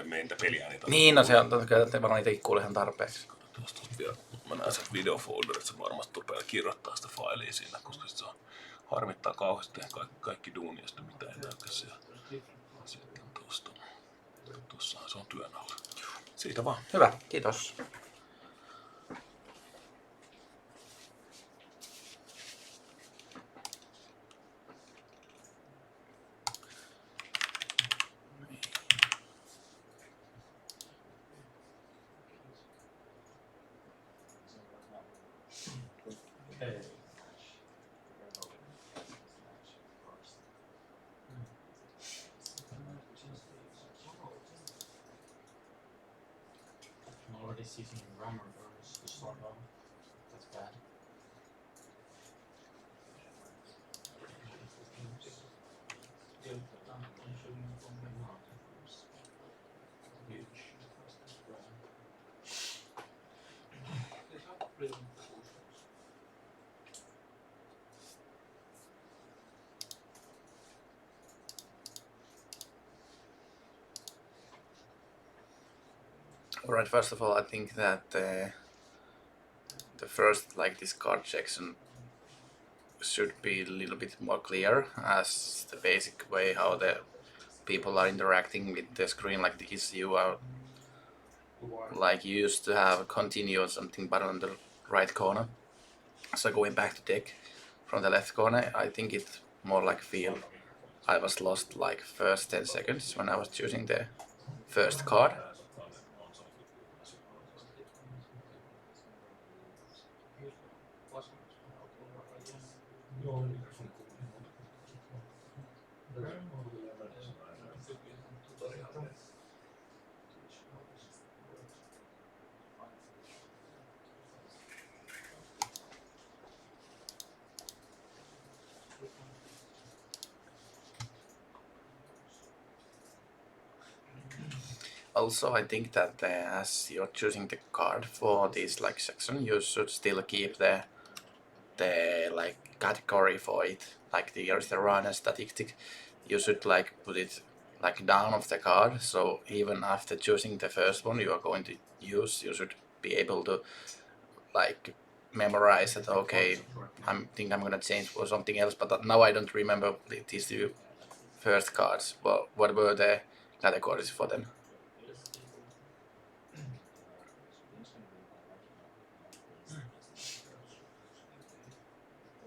mene niitä peliääniä. Niin, no se on varmaan itsekin kuulee ihan tarpeeksi. Tuosta vielä, mä näen sen videofolderin, että se varmasti rupeaa kirjoittaa sitä failia siinä, koska se on harmittaa kauheasti kaikki duunia, ja sitten mitä ei näykään siellä. Sitten tuossahan se on työn alla. Siitä vaan. Hyvä, kiitos. Already season grammar errors to start off. That's bad. Alright, first of all, I think that the first like this card section should be a little bit more clear as the basic way how the people are interacting with the screen like this. You are like used to have continue or something button on the right corner. So going back to deck from the left corner, I think it more like feel I was lost like first 10 seconds when I was choosing the first card. Also, I think that as you're choosing the card for this like section, you should still keep the like category for it. Like here's the run and statistic. You should like put it like down of the card. So even after choosing the first one you are going to use, you should be able to like memorize that. Okay, I think I'm gonna change for something else, but now I don't remember these two first cards. Well, what were the categories for them?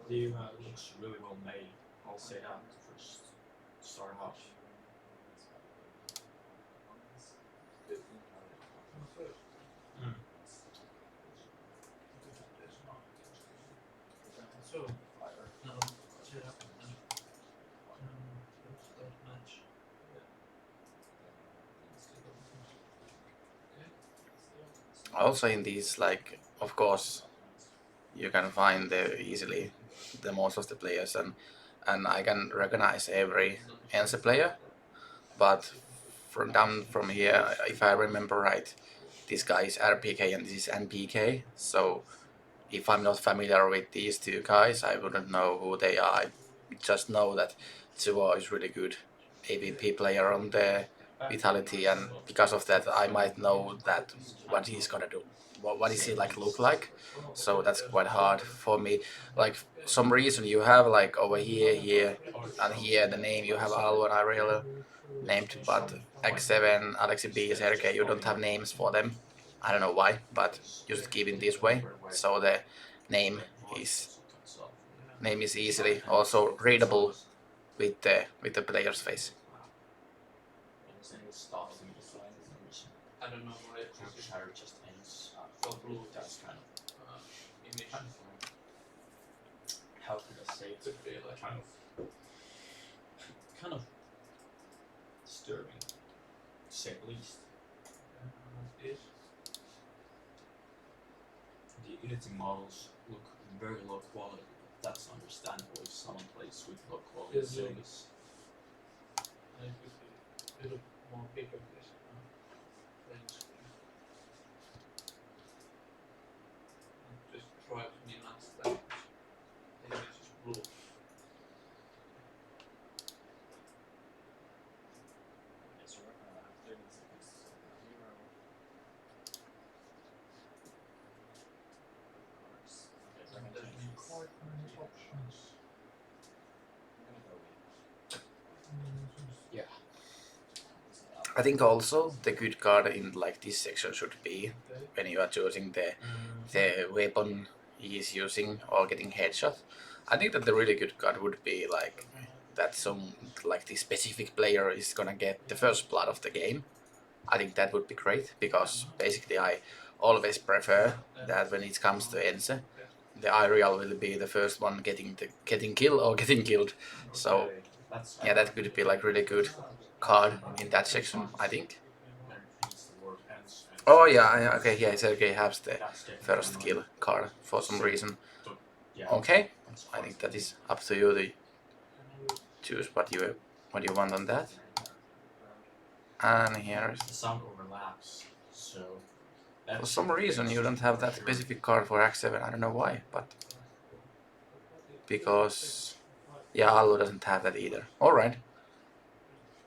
The looks really well made. I'll say that first start off. Also in these, like, of course you can find easily the most of the players, and I can recognize every Ense player, but from here, if I remember right, this guy is RPK and this is NPK, so if I'm not familiar with these two guys, I wouldn't know who they are. I just know that Tsuo is really good AVP player on the Vitality, and because of that I might know that what he's gonna do. What does he like look like? So that's quite hard for me. Like some reason you have like over here, and here the name you have Alvon Ariel named, but X7, Alexi B, Sergey, you don't have names for them. I don't know why, but you should keep it this way, so the name is easily also readable with the player's face. I don't know why Shire just ends. That's kind of how could I say it? Kind of disturbing, to say the least. The Unity models look very low quality. That's understandable if someone plays with low quality settings. I think also the good card in like this section should be when you are choosing the weapon he is using or getting headshot. I think that the really good card would be like that some like the specific player is gonna get the first blood of the game. I think that would be great because basically I always prefer that when it comes to Ense, the Irial will be the first one getting killed or getting killed. So yeah, that could be like really good card in that section, I think. Oh yeah, okay, yeah, Sergey has the first kill card for some reason. Okay, I think that is up to you to choose what you want on that. And here, The sound overlaps, so for some reason, you don't have that specific card for Act 7. I don't know why, but because yeah, Allo doesn't have that either. All right,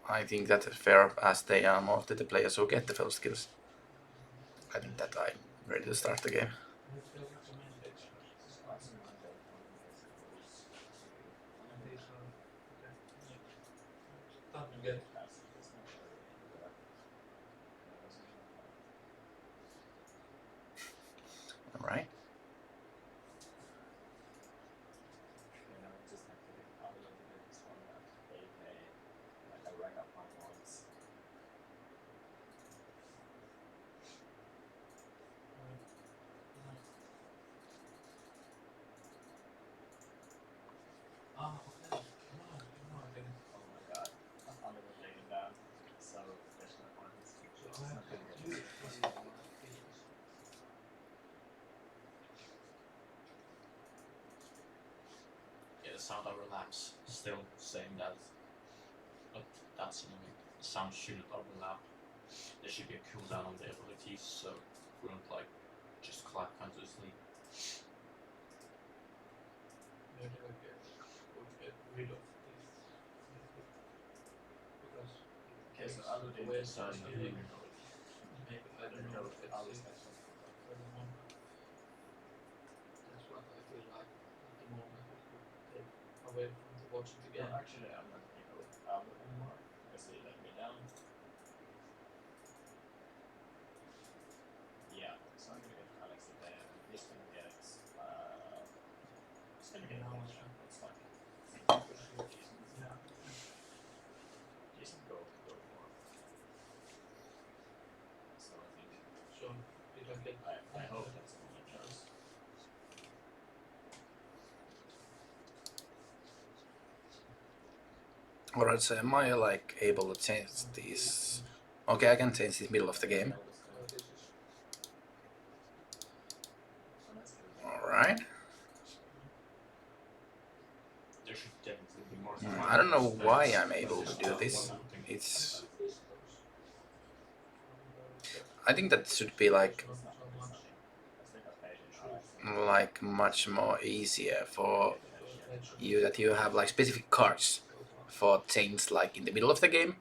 I think that's fair as they are mostly the players who get the first kills. I think that I'm ready to start the game. All right. yeah, the sound overlaps. Still saying that, but that's annoying. The sound shouldn't overlap. There should be a cooldown on the abilities, so we don't like just clap continuously. Alright, so am I like able to change these? Okay, I can change this middle of the game. Alright. There should definitely be more. I don't know why I'm able to do this. It's. I think that should be like much more easier for you that you have like specific cards for things like in the middle of the game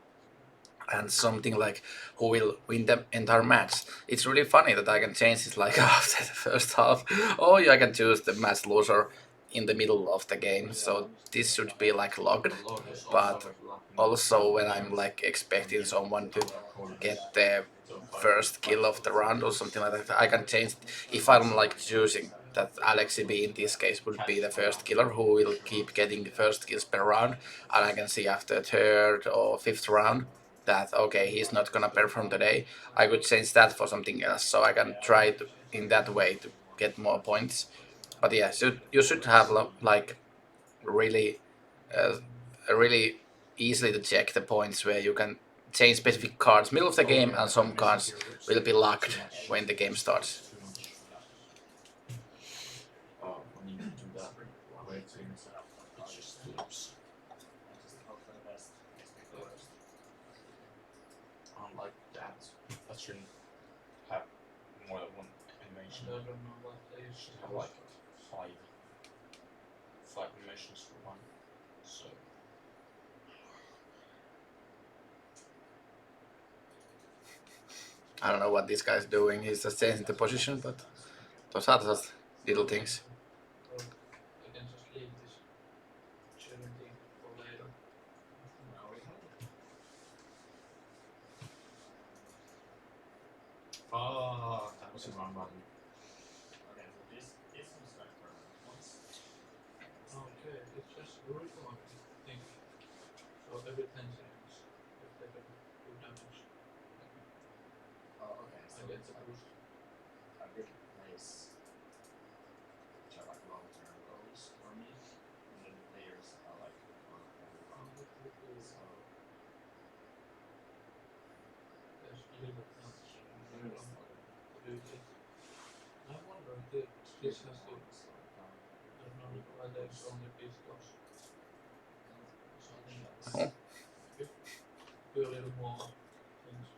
and something like who will win the entire match. It's really funny that I can change it like after the first half, or I can choose the match loser in the middle of the game. So this should be like logged, but also when I'm like expecting someone to get the first kill of the round or something like that, I can change it. If I'm like choosing that Alexi B in this case would be the first killer who will keep getting the first kills per round, and I can see after third or fifth round that okay, he's not gonna perform today. I could change that for something else, so I can try to in that way to get more points. But yeah, so you should have like really, uh, really easily to check the points where you can change specific cards middle of the game, and some cards will be locked when the game starts. When you do that, waiting, it just loops. Unlike that, that shouldn't have more than one animation. It should have like five animations for one. So I don't know what this guy's doing. He's just changing the position, but those are just little things. Oh, that was the wrong button. Okay, it's just recording thing. So every 10 seconds, if they can do damage, I get the boost. There's limit nuts. I wonder if this has to, I don't know why there's only pistols. Oh. Do a little more things.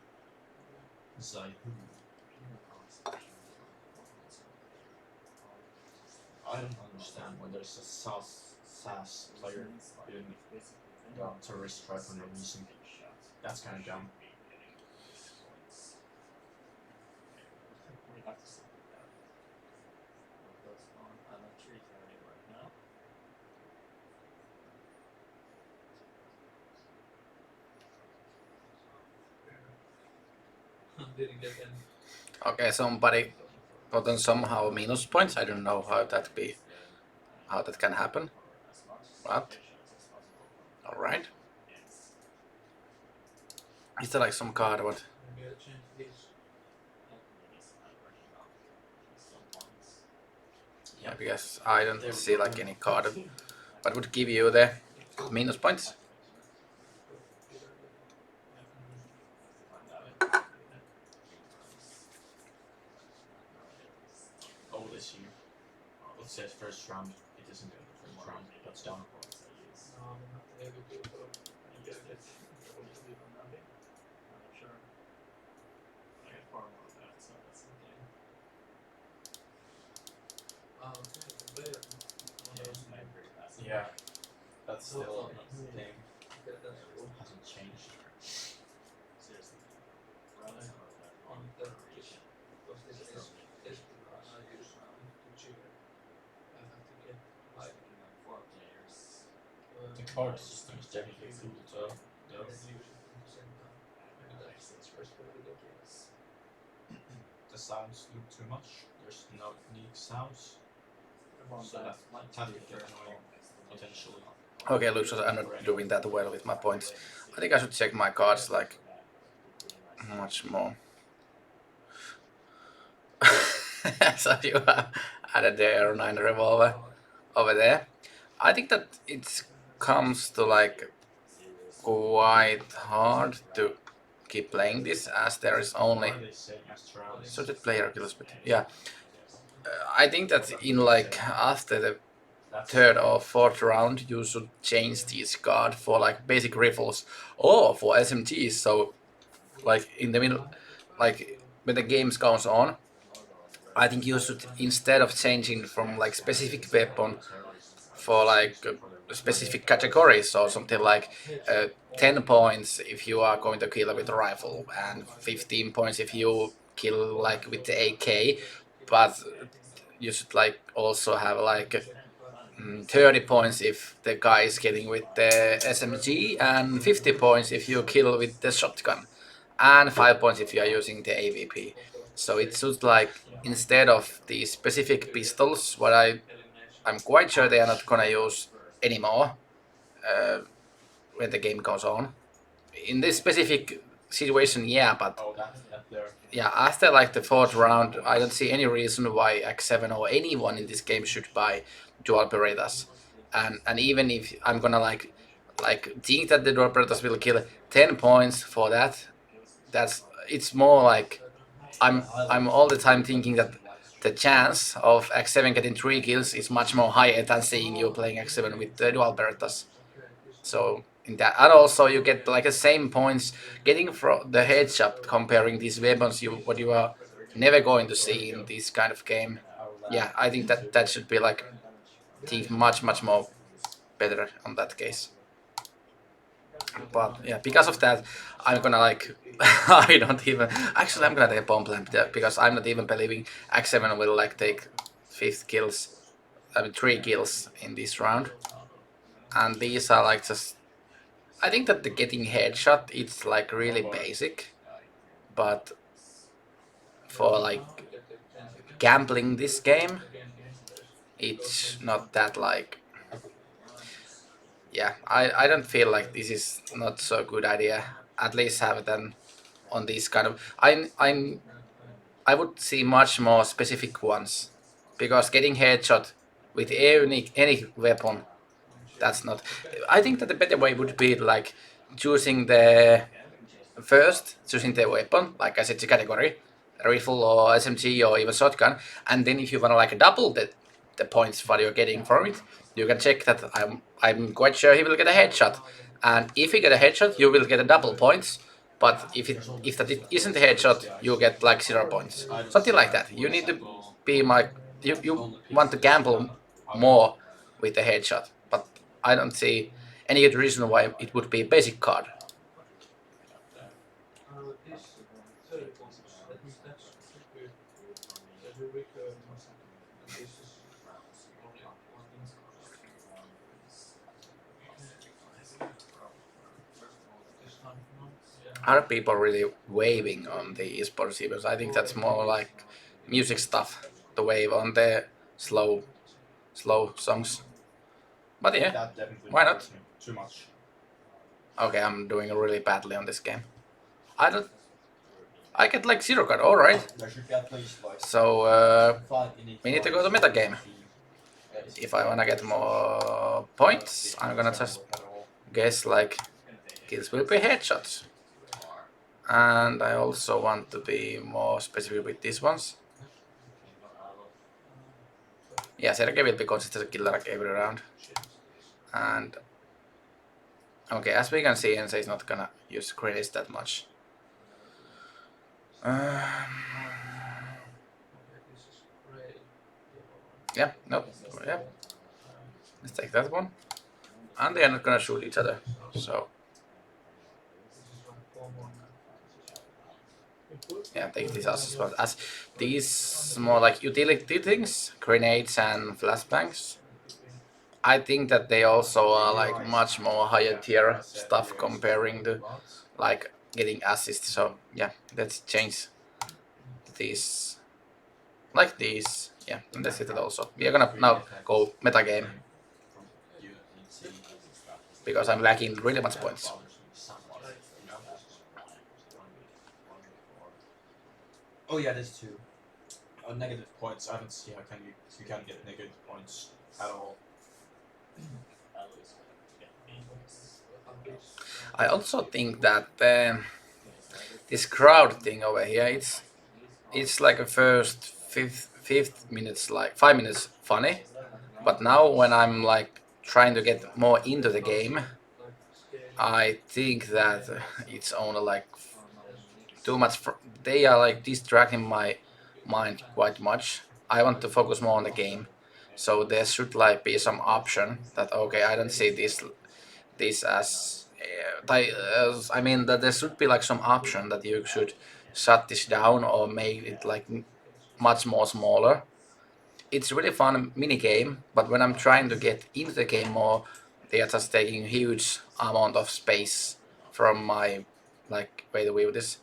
Zaihu. I don't understand when there's a SAS player doing terrorist strike for no reason. That's kind of dumb. Didn't get any. Okay, somebody gotten somehow minus points. I don't know how that can happen. But alright. Is there like some card what? Maybe I change this. Yeah, because I don't see like any card what would give you the minus points. Oh, this year. It says first round. It isn't the first round. That's done. No, I'm not heavy people. I get it. Okay, the player. Yeah. That's still a thing. Yeah, that's cool. Hasn't changed. On the because this is card I use to cheer. I have to get like The card system is definitely cool though. and then use it at the same time. Maybe that's really good. The sounds look too much. There's no unique sounds. So that could get annoying potentially. Okay, looks like I'm not doing that well with my points. I think I should check my cards like much more. So you have added the Aero 9 revolver over there. I think that it comes to like quite hard to keep playing this as there is only What are they saying? Astralis? so the player kills but yeah. I think that in like after the third or fourth round you should change this card for like basic rifles or for SMGs, so like in the middle, like when the games goes on, I think you should, instead of changing from like specific weapon for like specific categories or something like 10 points if you are going to kill with a rifle and 15 points if you kill like with the AK, but you should like also have like 30 points if the guy is killing with the SMG and 50 points if you kill with the shotgun and 5 points if you are using the AVP. So it should like, instead of the specific pistols, what I'm quite sure they are not gonna use anymore when the game goes on. In this specific situation, yeah, but Oh, that there. yeah, after like the fourth round, I don't see any reason why X7 or anyone in this game should buy dual Berettas. And even if I'm gonna like think that the dual Berettas will kill 10 points for that, it's more like I'm all the time thinking that the chance of X7 getting 3 kills is much more higher than seeing you playing X7 with the dual Berettas. So in that, and also you get like the same points getting from the headshot comparing these weapons what you are never going to see in this kind of game. Yeah, I think that should be like think much more better on that case. But yeah, because of that, I'm gonna like I don't even actually I'm gonna take a bomb lamp there because I'm not even believing X7 will like take 3 kills in this round, and these are like just. I think that the getting headshot it's like really basic, but for like gambling this game, it's not that like, yeah, I don't feel like this is not so good idea. At least have them on these kind of, I would see much more specific ones, because getting headshot with any weapon, that's not. I think that the better way would be like choosing the weapon, like I said, the category, rifle or SMG or even shotgun, and then if you wanna like double the points what you're getting from it, you can check that I'm quite sure he will get a headshot, and if he get a headshot, you will get a double points. But if that isn't a headshot, you get like 0 points, something like that. You need to be like you want to gamble more with the headshot, but I don't see any good reason why it would be a basic card. This third one, that's good. There's a recurring and this is only one this time, no? Yeah. Are people really waving on the esports events? I think that's more like music stuff, the wave on the slow songs. But yeah, That definitely why not? bothers me too much. Okay, I'm doing really badly on this game. I get like 0 card, alright. There should be at least like So 5 we need to go to meta game. If I wanna get more points, I'm gonna just guess like kills will be headshots. And I also want to be more specific with these ones. Yeah, Sergei will be considered a killer like every round. And okay, as we can see, NC is not gonna use grenades that much. Yeah, nope, yeah. Let's take that one. And they are not gonna shoot each other, so yeah, take these as well. As these more like utility things, grenades and flashbangs, I think that they also are like much more higher tier stuff comparing to like getting assists. So yeah, let's change these like these. Yeah, and that's it also. We are gonna now go meta game because I'm lacking really much points. Oh yeah, there's 2. Negative points. I haven't seen how can you can get negative points at all. I also think that this crowd thing over here, it's like a first fifth minutes, like 5 minutes funny, but now when I'm like trying to get more into the game, I think that it's only like too much. They are like distracting my mind quite much. I want to focus more on the game, so there should like be some option that okay, I don't see this as I mean that there should be like some option that you should shut this down or make it like much more smaller. It's really fun mini game, but when I'm trying to get into the game more, they are just taking huge amount of space from my like way to view this.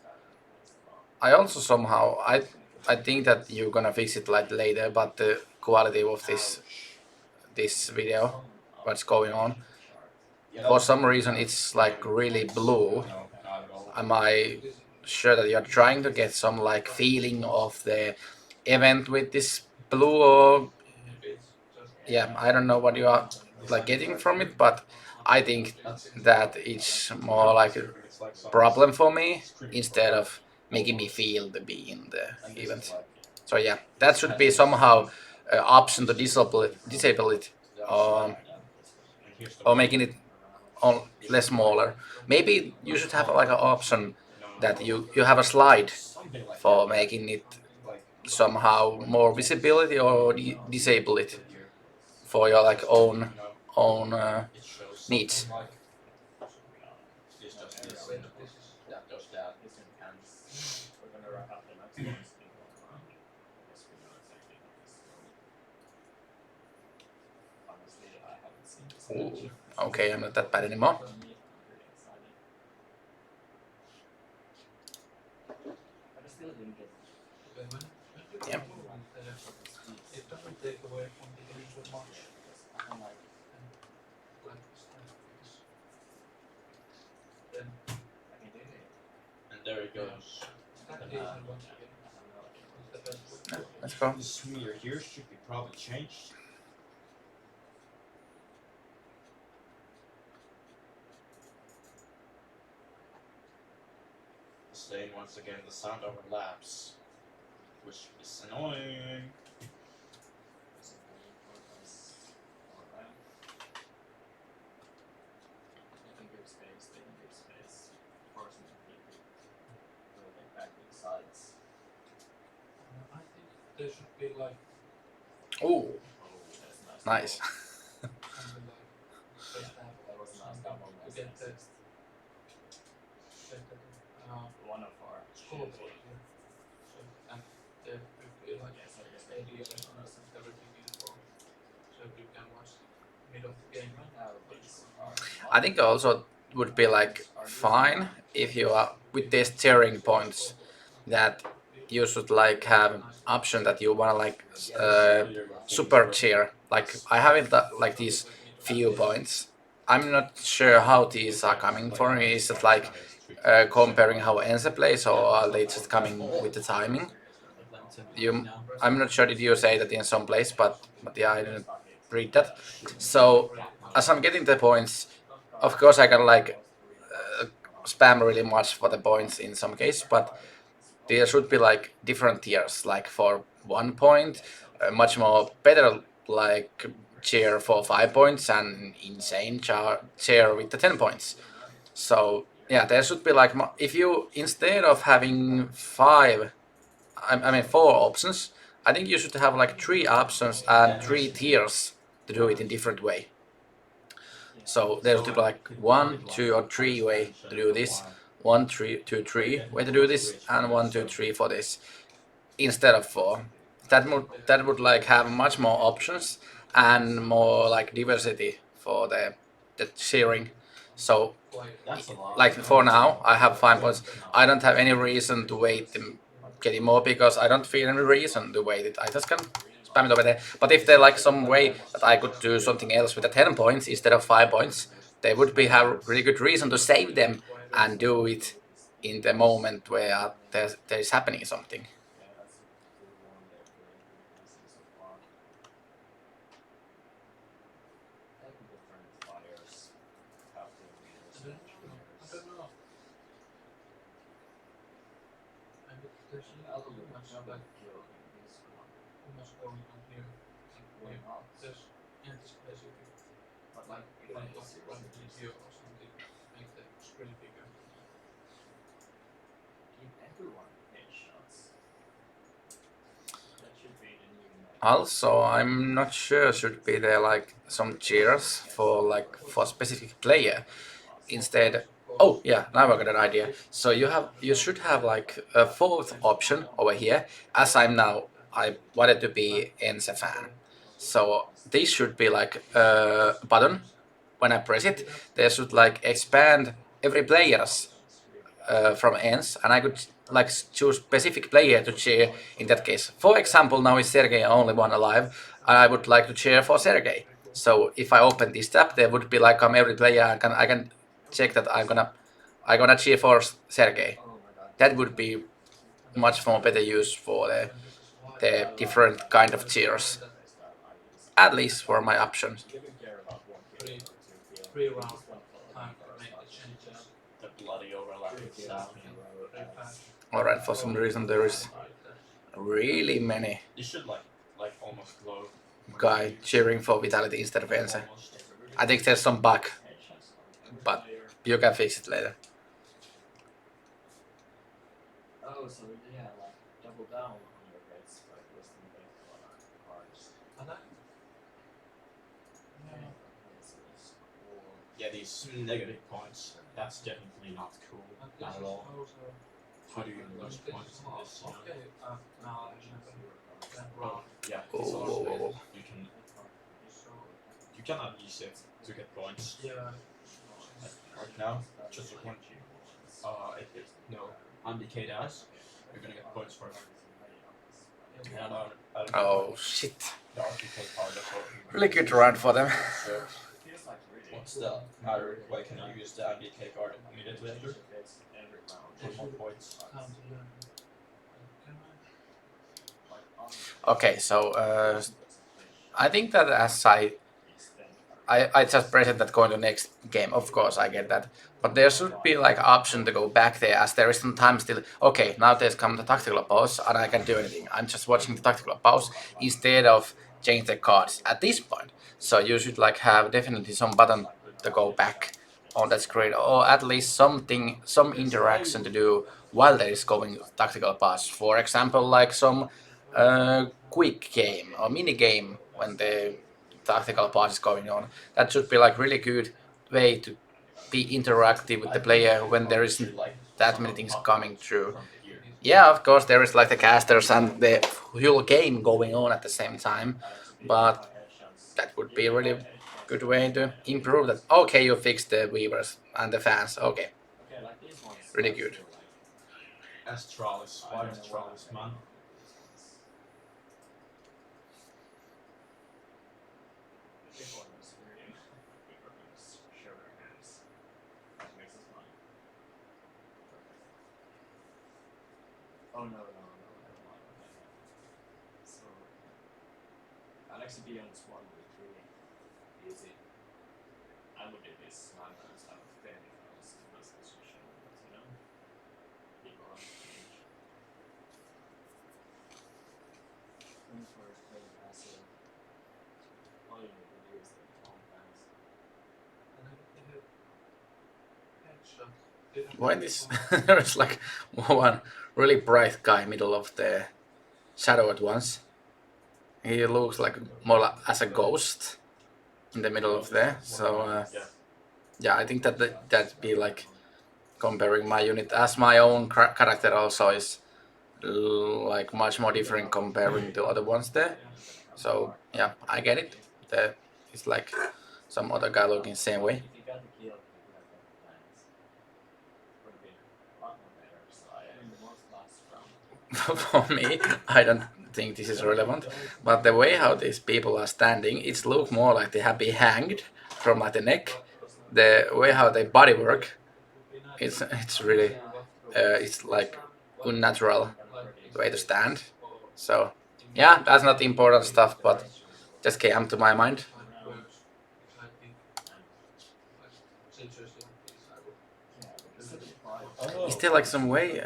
I also somehow I think that you're gonna fix it like later, but the quality of this video, what's going on, for some reason it's like really blue. Am I sure that you're trying to get some like feeling of the event with this blue or yeah, I don't know what you are like getting from it, but I think that it's more like a problem for me instead of making me feel to be in the event. So yeah, that should be somehow option to disable it, or making it on less smaller. Maybe you should have like an option that you have a slide for making it somehow more visibility or disable it for your like own needs. Ooh, okay, I'm not that bad anymore. when Yeah. it doesn't take away from the game so much. And like then And there it goes. that The is map. once again is the best way. Yeah, let's go. The smear here should be probably changed. Staying once again, the sound overlaps, which is annoying. I think there should be like Oh, nice. something like first half or something to get the score here. So and there should be like ADS and everything in for so you can watch mid of the game. I think also would be like fine if you are with these tiering points that you should like have option that you wanna like super cheer. Like I have it like these few points. I'm not sure how these are coming for me. Is it like comparing how Ense plays, or are they just coming with the timing? I'm not sure did you say that in some place, but yeah, I didn't read that. So as I'm getting the points, of course I can like spam really much for the points in some case, but there should be like different tiers. Like for 1 point, much more better like cheer for 5 points, and insane cheer with the 10 points. So yeah, there should be like if you instead of having 4 options, I think you should have like 3 options and 3 tiers to do it in different way. So there should be like 1, 2, or 3 way to do this, 1, 3, 2, 3 way to do this, and 1, 2, 3 for this instead of 4. That would like have much more options and more like diversity for the cheering. So That's a lot. like for now, I have 5 points. I don't have any reason to wait them getting more because I don't feel any reason to wait it. I just can spam it over there. But if there like some way that I could do something else with the 10 points instead of 5 points, they would be have really good reason to save them and do it in the moment where there is happening something. I don't know. And there's too much like too much going on here. There's anti-specific like one video or something make the screen bigger. Also, I'm not sure should be there like some cheers for specific player instead. Oh yeah, now I got an idea. So you should have like a 4th option over here. As I wanted to be Ense fan. So this should be like a button. When I press it, they should like expand every player's from Ense, and I could like choose specific player to cheer in that case. For example, now is Sergei only one alive, and I would like to cheer for Sergei. So if I open this tab, there would be like every player. I can check that I'm gonna cheer for Sergei. That would be much more better use for the different kind of cheers. At least for my options. Three round time to make the changes. The bloody overlapping stuff. Very fast. Alright, for some reason there is really many You should like almost glow. guy cheering for Vitality instead of Ense. I think there's some bug, but you can fix it later. Oh, so yeah, like double down on your rates by listing cards. And I, Yeah, these negative points. That's definitely not cool and this at is all. also How do you lose this points is in this? okay. Now I remember that round. Yeah, Oh, it's whoa, also whoa, whoa. you cannot use it to get points. Yeah. Right now, just one. No, undecayed as you're gonna get points for And I don't Oh shit. the architect card as well. Really good round for them. So what's the matter? Why can you use the MBK card immediately after? For more points. Okay, so I think that as I just present that going to next game. Of course, I get that, but there should be like option to go back there, as there is some time still. Okay, now there's come the tactical pause, and I can do anything. I'm just watching the tactical pause instead of change the cards at this point. So you should like have definitely some button to go back on that screen, or at least something, some interaction to do while there is going tactical pause. For example, like some quick game or mini game when the tactical part is going on. That should be like really good way to be interactive with the player when there isn't that many things coming through. Yeah, of course there is like the casters and the whole game going on at the same time, but that would be a really good way to improve that. Okay, you fixed the viewers and the fans. Okay, really good. Astralis, why Astralis, man? Oh no, never mind. So I'd actually be on this one with 3 easy. I would do this 9 times out of 10 if I was in this position, but people on change. When you first play passive, all you need to do is the long pass. Why this? There's like one really bright guy middle of the shadow at once. He looks like more as a ghost in the middle of there. So yeah, I think that that'd be like comparing my unit as my own character also is like much more different comparing to other ones there. So yeah, I get it. There is like some other guy looking same way. If you got the kill, you could have got the plans. Would have been a lot more better. So I am the most last round. For me, I don't think this is relevant, but the way how these people are standing, it's look more like they have been hanged from like the neck. The way how they body work, it's really it's like unnatural way to stand. So yeah, that's not important stuff, but just came to my mind. Is there like some way?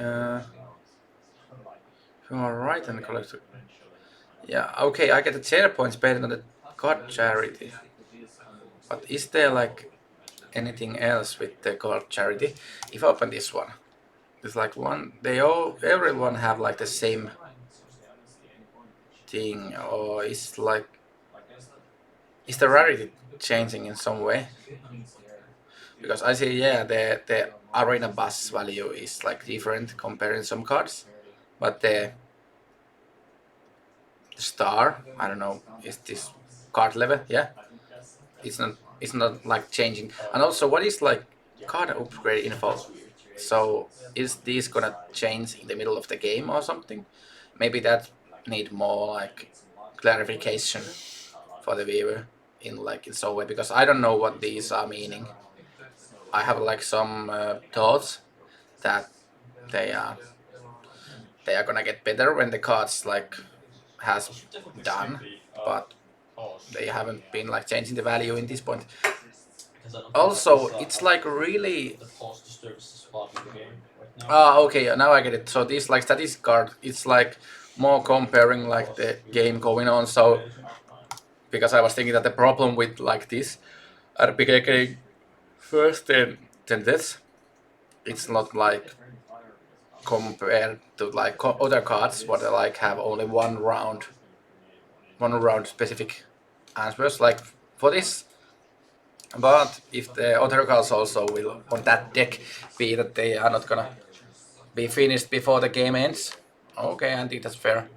Alright, and collect. Yeah, okay, I get the chair points better than the god charity. But is there like anything else with the god charity? If I open this one, it's like one. They all, everyone have like the same thing, or is like, is the rarity changing in some way? Because I see, yeah, the arena bus value is like different comparing some cards, but the star, I don't know, is this card level? Yeah, it's not like changing. And also, what is like card upgrade info? So is this gonna change in the middle of the game or something? Maybe that need more like clarification for the viewer in like in some way, because I don't know what these are meaning. I have like some thoughts that they are gonna get better when the cards like has done, but they haven't been like changing the value in this point. Also, it's like really. The pause disturbs the spot in the game right now. Ah, okay, now I get it. So this like status card, it's like more comparing like the game going on. So because I was thinking that the problem with like this RPK first then this, it's not like compared to like other cards what they like have only one round specific answers like for this. But if the other cards also will on that deck be that they are not gonna be finished before the game ends, okay, I think that's fair.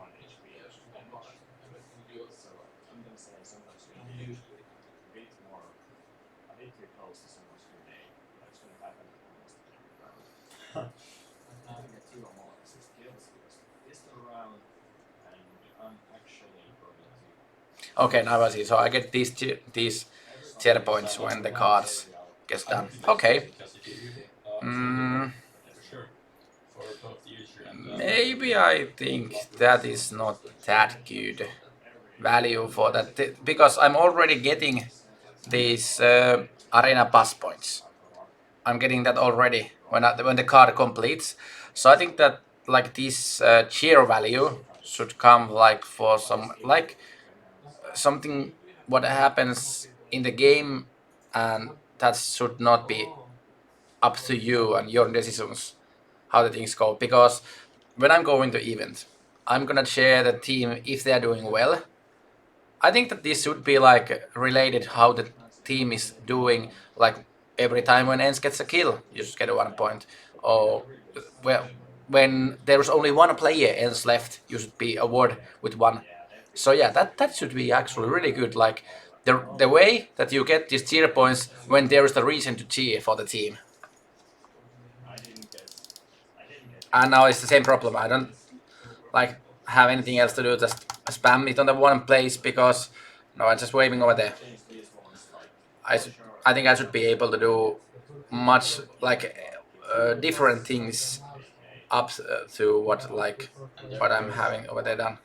So I'm gonna say sometimes we use a bit more, a bit too close to someone's grenade. That's gonna happen almost every round. I get 2 or more 6 kills because this time around, and Okay, now I see. So I get these tier points when the cards gets done. Okay. Because if you for sure for both the user and the Maybe I think that is not that good value for that because I'm already getting these arena pass points. I'm getting that already when the card completes. So I think that like this cheer value should come like for some like something what happens in the game, and that should not be up to you and your decisions how the things go. Because when I'm going to event, I'm gonna share the team if they are doing well. I think that this should be like related how the team is doing. Like every time when Ens gets a kill, you should get 1 point. Or well, when there's only one player Ens left, you should be awarded with 1. So yeah, that should be actually really good. Like the way that you get these tier points when there is the reason to cheer for the team. And now it's the same problem. I don't like have anything else to do. Just spam it on the one place because no, I'm just waving over there. I think I should be able to do much like different things up to what like what I'm having over there done.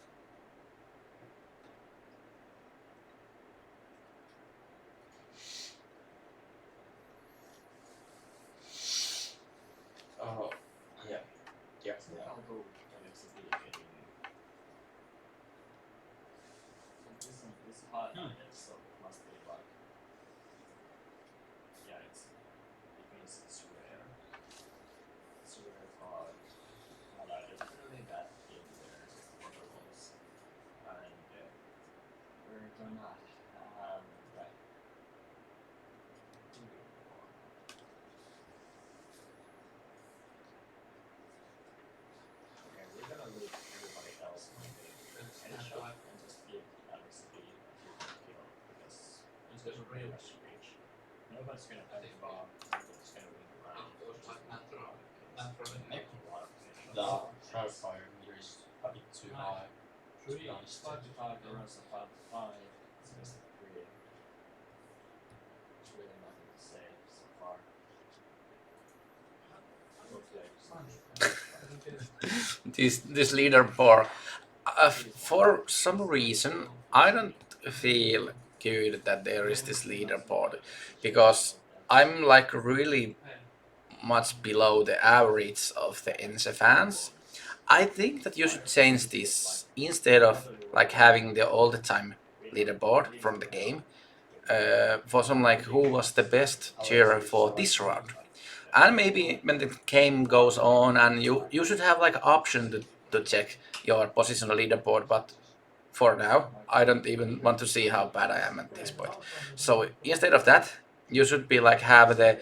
Oh, yeah. Yeah. I'll go with Alex B getting. This hard so it must be like. Yeah, it means it's rare. It's a rare card. But it's really that in their protocols. And we're gonna have like. Okay, we're gonna leave everybody else on the headshot and just give Alex B a kill because there's a pretty much reach. Nobody's gonna have the bomb, nobody's gonna win the round. The Shroudfire meter is a bit too high. To be honest. 5 to 5, the runs of 5 to 5, it's best of 3. There's really nothing to say so far. This leaderboard, for some reason, I don't feel good that there is this leaderboard because I'm like really much below the average of the Ense fans. I think that you should change this instead of like having the all the time leaderboard from the game. For some like who was the best cheerer for this round, and maybe when the game goes on, and you should have like option to check your position on the leaderboard. But for now, I don't even want to see how bad I am at this point. So instead of that, you should be like have the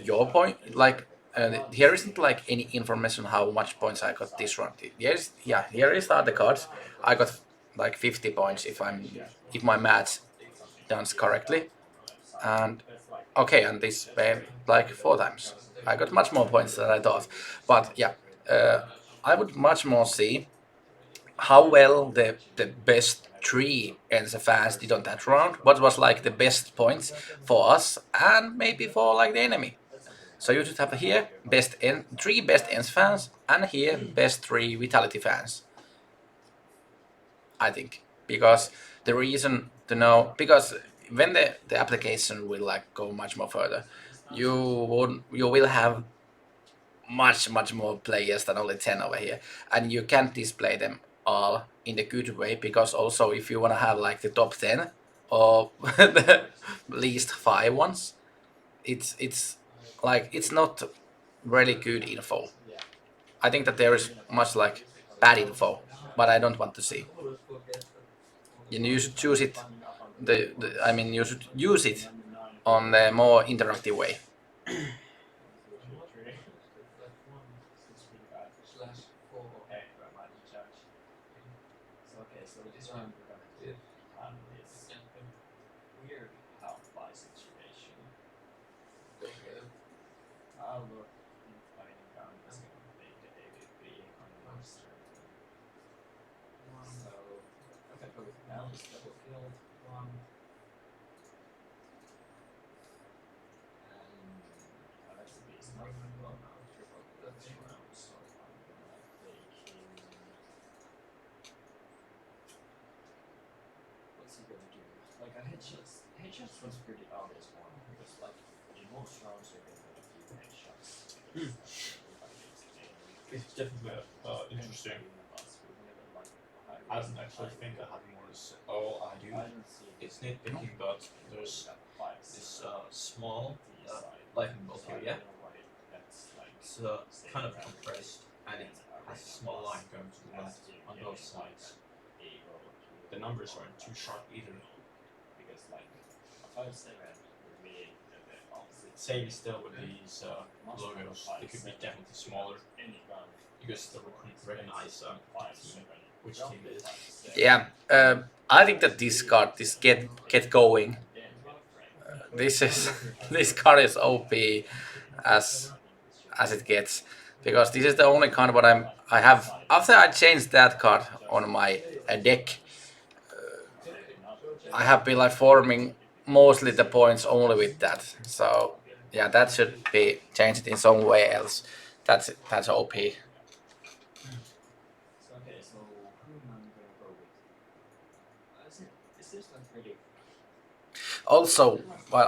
your point like. Here isn't like any information how much points I got this round. Here is the cards. I got like 50 points if my maths done correctly, and okay, and this played like 4 times. I got much more points than I thought, but yeah, I would much more see how well the best 3 Ense fans did on that round. What was like the best points for us and maybe for like the enemy. So you should have here 3 best Ense fans and here best 3 Vitality fans. I think because the reason to know because when the application will like go much more further, you will have much more players than only 10 over here, and you can't display them all in the good way because also if you want to have like the top 10 or the least 5 ones, it's like it's not really good info. I think that there is much like bad info, but I don't want to see. And you should choose it. I mean, you should use it on a more interactive way. So this round we're gonna do this weird half buy situation. I'll look fighting down is gonna make the AVP on monster. So I'm gonna go with Alex. rounds double killed one. And Alexa B is not well now, triple that's round, so I'm gonna take him. What's he gonna do? Like a headshots was pretty obvious one because like in most rounds you're gonna get a few headshots. It's definitely interesting. I don't actually think I have more to say. Oh, I do. It's nitpicking, but there's this small lightning bolt here, yeah? It's kind of compressed, and it has a small line going to the left on both sides. The numbers aren't too sharp either. Because like a 5-7 would mean that the opposite Same still with these logos. They could be definitely smaller any gun because they couldn't recognize which team it is. Yeah, I think that this card, this get going. This is this card is OP as it gets, because this is the only card what I have after I changed that card on my deck. I have been like forming mostly the points only with that. So yeah, that should be changed in some way else. That's OP. So okay, so who am I gonna go with? Is this like pretty Also,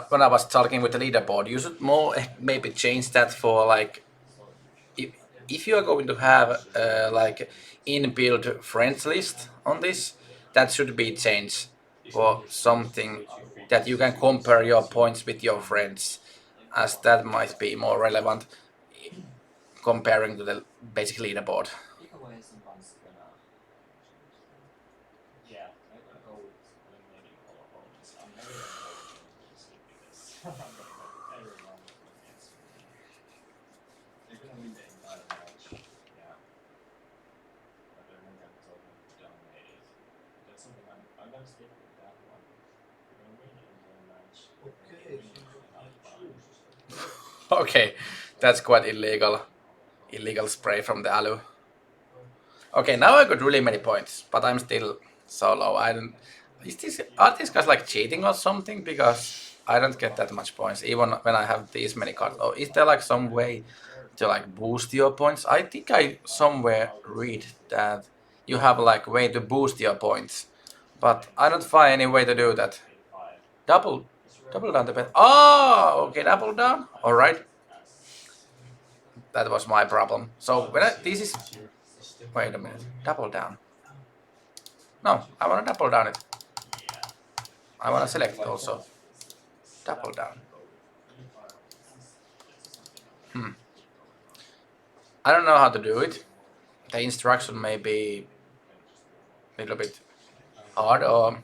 when I was talking with the leaderboard, you should more maybe change that for like if you are going to have like inbuilt friends list on this, that should be changed for something that you can compare your points with your friends, as that might be more relevant comparing to the basic leaderboard. pick away some ones gonna yeah, I'm gonna go with eliminating all opponents. I'm never gonna go with them because I'm gonna go with everyone against me. They're gonna win the entire match. Yeah. But they're not gonna totally dominate it. That's something I'm gonna stick with that one. We're gonna win the entire match. We're gonna Okay, win so it I without choose. Okay, that's quite illegal. Illegal spray from the Alu. Okay, now I got really many points, but I'm still so low. I don't. Are these guys like cheating or something? Because I don't get that much points even when I have these many cards. Or is there like some way to like boost your points? I think I somewhere read that you have like way to boost your points, but I don't find any way to do that. Double down the bet. Oh, okay, double down. All right. That was my problem. So when this is, wait a minute, double down. No, I want to double down it. I want to select also. Double down. I don't know how to do it. The instruction may be a little bit hard, or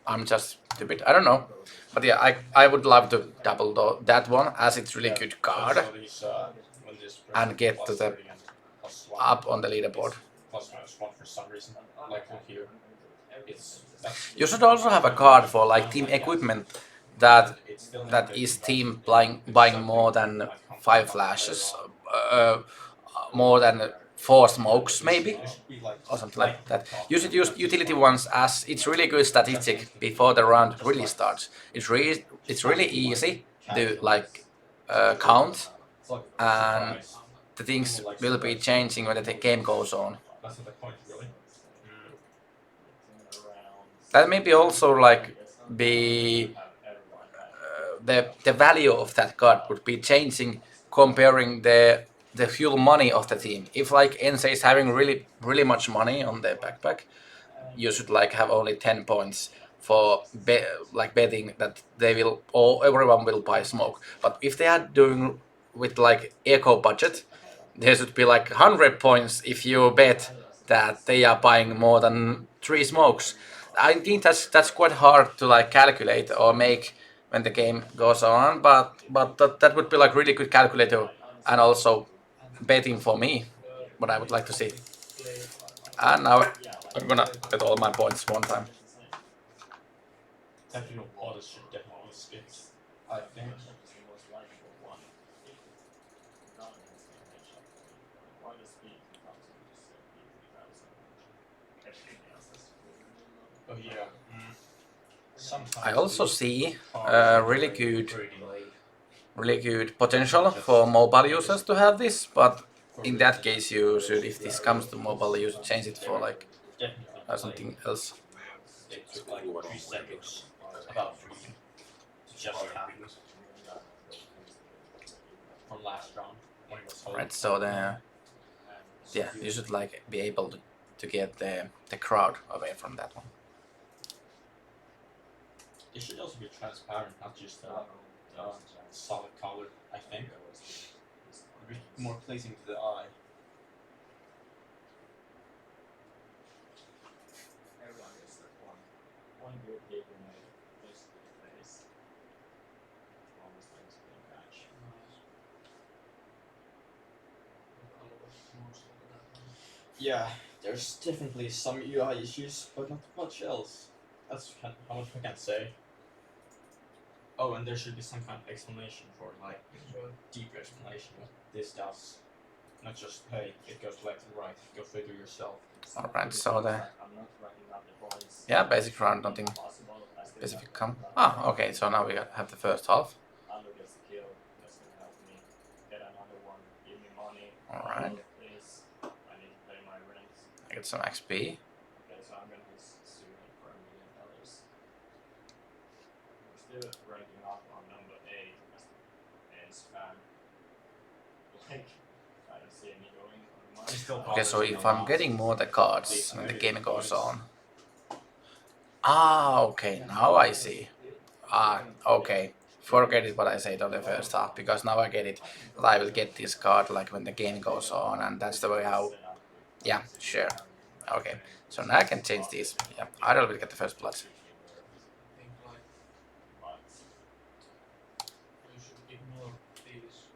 I'm just stupid. I don't know. But yeah, I would love to double that one, as it's really good card, and get to the up on the leaderboard. +/-1 for some reason, like here. You should also have a card for like team equipment that is team buying more than 5 flashes, more than 4 smokes maybe, or something like that. You should use utility ones, as it's really good statistic before the round really starts. It's really easy to like count, and the things will be changing when the game goes on. That's not the point, really. That maybe also like be the value of that card would be changing, comparing the fuel money of the team. If like NC is having really much money on their backpack, you should like have only 10 points for betting that they will, or everyone will buy smoke. But if they are doing with like eco budget, there should be like 100 points if you bet that they are buying more than 3 smokes. I think that's quite hard to like calculate or make when the game goes on, but that would be like really good calculator, and also betting for me, what I would like to see. And now I'm gonna bet all my points one time. Technical orders should definitely skip. I think. Oh, yeah. Sometimes I also the see cards really are good, very delayed. really good potential for mobile users to have this, but in that case you should, if this comes to mobile, you should change it for like Definitely something else. They took like 3 seconds, about 3, to just happen from last round when it was held. Right, so yeah, you should like be able to get the crowd away from that one. It should also be transparent, not just solid color, I think. A bit more pleasing to the eye. Everyone gets like one good hit grenade, just to the face. Almost like a spin catch. Yeah, there's definitely some UI issues, but not much else. That's how much I can say. Oh, and there should be some kind of explanation for like deeper explanation what this does. Not just hey, it goes left and right. Go figure yourself. Alright, so the I'm not writing out the points. yeah, basic round, nothing Possible. I still specific have come. Ah, okay, so now we have the first half. Ando gets the kill. That's gonna help me get another one. Give me money. Alright. Please. I need to pay my rent. I get some XP. Okay, so I'm gonna sue him for $1 million. We're still ranking up on number 8 as the fan. Like, I don't see any going on mine. Okay, so if I'm getting more the cards when the game goes on. Ah, okay, now I see. Ah, okay. Forget it what I said on the first half, because now I get it. I will get this card like when the game goes on, and that's the way how. Yeah, sure. Okay, so now I can change these. Yeah, I will get the first blood. think like But, you should ignore these.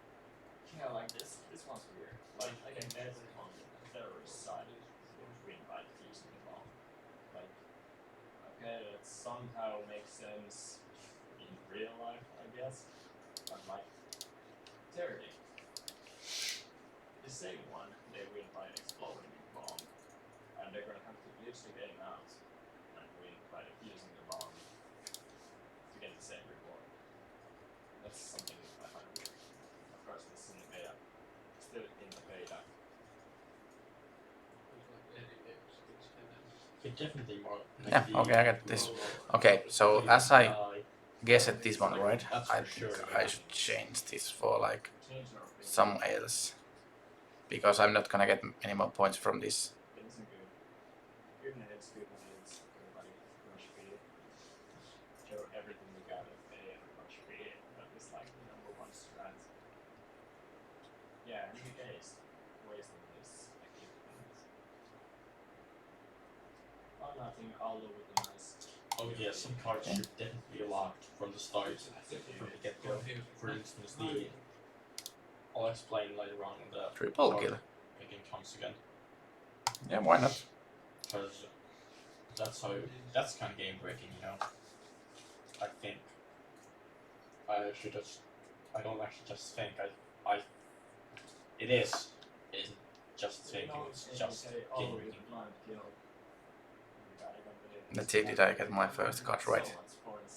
yeah, like this one's weird. Like, I can bet on the terrorist side win by using the bomb. Like, okay, that somehow makes sense in real life, I guess. But like, charity. The same one, they win by exploding the bomb. And they're gonna have to glitch the game out and win by defusing the bomb to get the same reward. That's something I find weird. Of course, this is in the beta. Still in the beta. There's like any games, it's hidden. It definitely more. Yeah, okay, I get this. Okay, so as I guessed this one right, I think I should change this for like Change our opinion. some else, because I'm not gonna get any more points from this. It isn't good. Good nades, everybody rush speed. Show everything we got at A and rush speed. That is like the #1 strat. Yeah, and the ace. Wasting this equipment. Oh, nothing, Aldo with the nice. Oh yeah, some cards should definitely be locked from the start, from the get-go. For instance, the I'll explain later on when the Triple card kill. picking comes again. Yeah, why not? Because that's kind of game breaking, you know. I think I don't actually just think, it isn't just thinking, it's just game breaking. Let's see, did I get my first card right?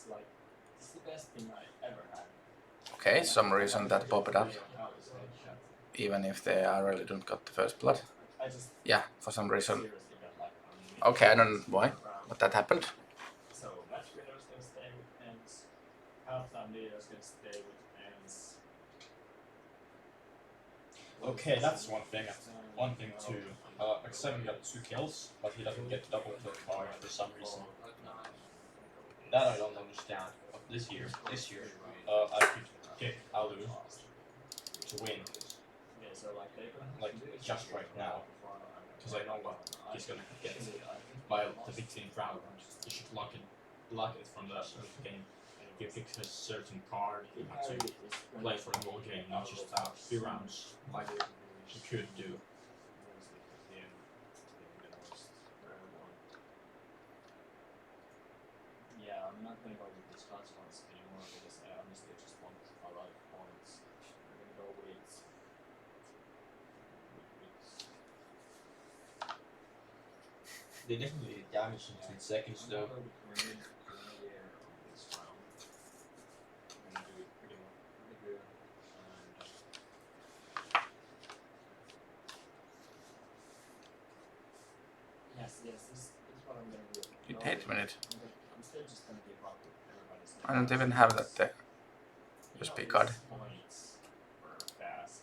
Like, it's the best thing I ever had. Okay, some reason that popped up, even if they really don't got the first blood. I just Yeah, for some reason. seriously got like Okay, I don't know why, but that happened. So match winner's gonna stay with ends. Halftime leader's gonna stay with ends. Okay, that's one thing. One thing too. X7 got 2 kills, but he doesn't get double kill card for some reason. That I don't understand. But this year, I could pick Alu to win, Okay, so like they like just right now, because I know what he's gonna get by the 15th round. He should lock it from the start of the game. If you pick a certain card, you have to play for the whole game, not just 2 rounds, like you could do. Yeah, I'm not gonna go with these class ones anymore because I honestly just want a lot of points. I'm gonna go with They definitely did damage in 10 seconds I'm though. gonna go with Grenadier on this round. I'm gonna do it pretty good. And yes, this is what I'm gonna do. In No, 8 minutes. I'm still just gonna give up with everybody's. I don't even have that there. Just You know, be card. these points for fast.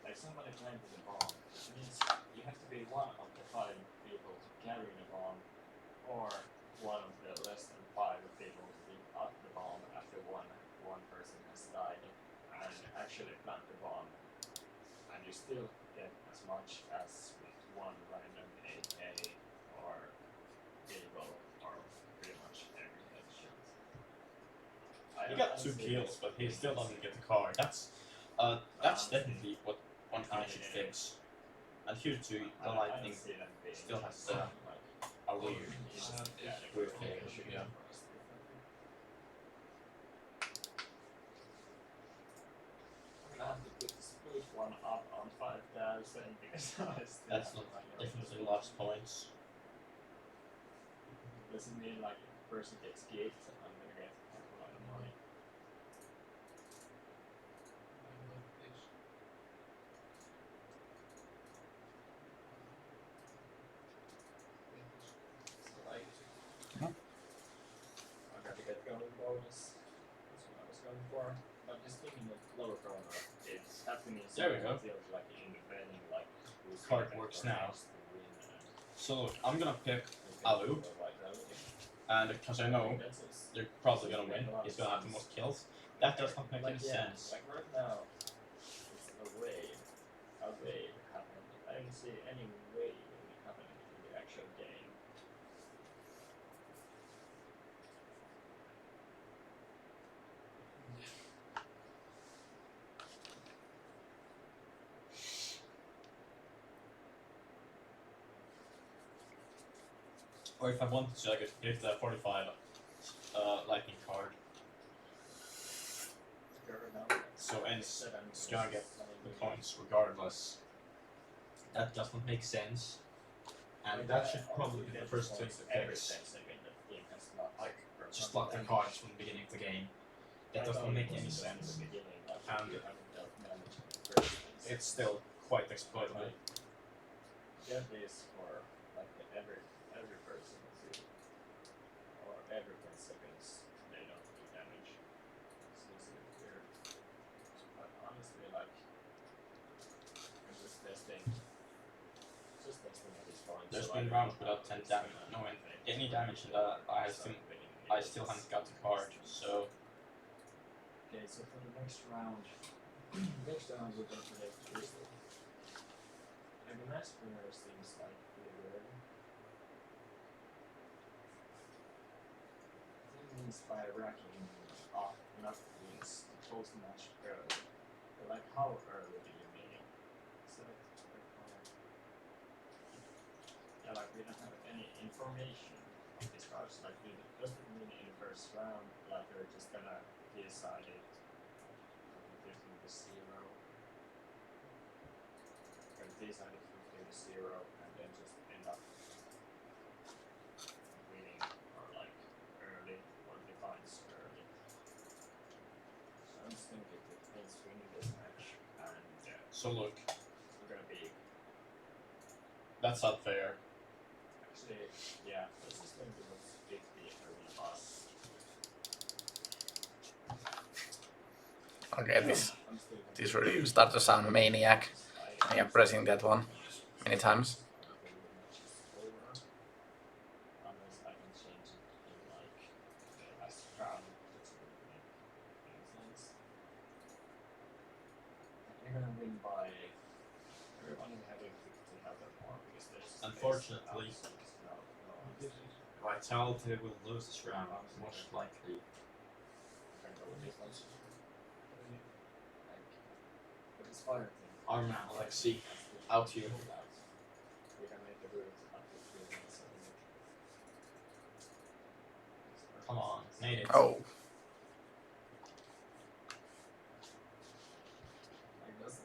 Like somebody planted the bomb. It means you have to be one of the 5 people to carry the bomb, or one of the less than 5 people to pick up the bomb after one person has died and actually plant the bomb. And you still get as much as with one random AK or Eagle or pretty much every headshot. He got 2 kills, but he still doesn't get the card. That's definitely what one thing I should fix. And here too, the lightning still has a weird weird flavor. Yeah. I'm gonna have to put the split one up on 5,000 because I still That's have not my definitely lots of points. Doesn't mean like if a person gets kicked, I'm gonna get a lot of money. So like, I got to get going bonus. That's what I was going for. But just thinking of lower corner, it's happening. There we go. Feels like independent, like who's Card gonna works get now. first to win and So I'm gonna pick who's Alu, gonna go vitality. and because I know That's just- they're probably gonna win, he's gonna have the most kills. That does not make any yeah, sense. Like right now, it's a wave happening. I don't see any wave happening in the actual game. Or if I wanted to, I could pick the 45 lightning card. So ends is gonna get the points regardless. That does not make sense. And that should probably be the first thing to fix. Just lock the cards from the beginning of the game. That does not make any sense. And it's still quite exploitable. Get this for like every person too. Or every 10 seconds they don't do damage. So it's a bit weird. But honestly, like I'm just testing at this point. There's so been I rounds don't without 10 damage, no any damage, and I still haven't got the card. So Okay, so for the next round, we're going to make Crystal. And the next winner seems like pretty good. It means by racking off enough wins to post match early. But like how early do you mean? So yeah, like we don't have any information on these cards. Like it doesn't mean in the first round, like they're just gonna decide it. Fifteen to 0. Or decide it 15 to 0 and then just end up winning or like early or defines early. So I'm just gonna give the Prince winning this match and so look, we're gonna be that's not fair. actually yeah, let's just gonna do a 50 early pass. Okay, this I'm still gonna this really start to sound maniac. I am pressing that one many times. Unless I can change it in like the last round, that's going to make any sense. You're gonna win by everyone having 15 health or more because there's space Unfortunately, out, so there's no Vitality will lose this round, most likely. you can go with this one. Like, with this fire thing. Our man, Alexi, out here. We can make the route up to 3 minutes. Come on, made it. Oh, Like, does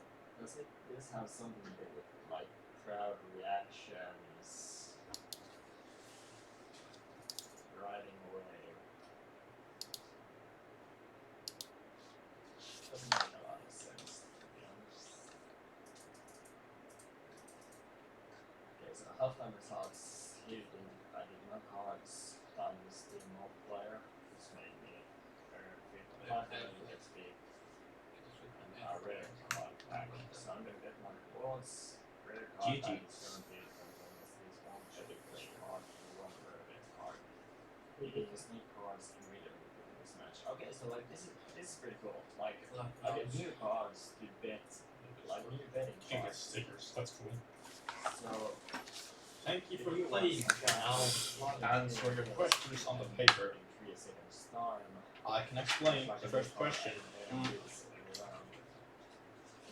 this have something to do with like crowd reactions? I did my cards times the multiplier, which made me earn 500 XP, and a rare card pack. So I'm gonna get my rewards, rare card GG. pack, guaranteed performance, this one epic play card, and one rare event card. You can sneak cards immediately in this match. Okay, so like this is pretty cool. Like I get new cards to bet, like new betting You can get cards. stickers. That's cool. So Thank you for playing. I'll answer your questions on the paper. I can explain the first question.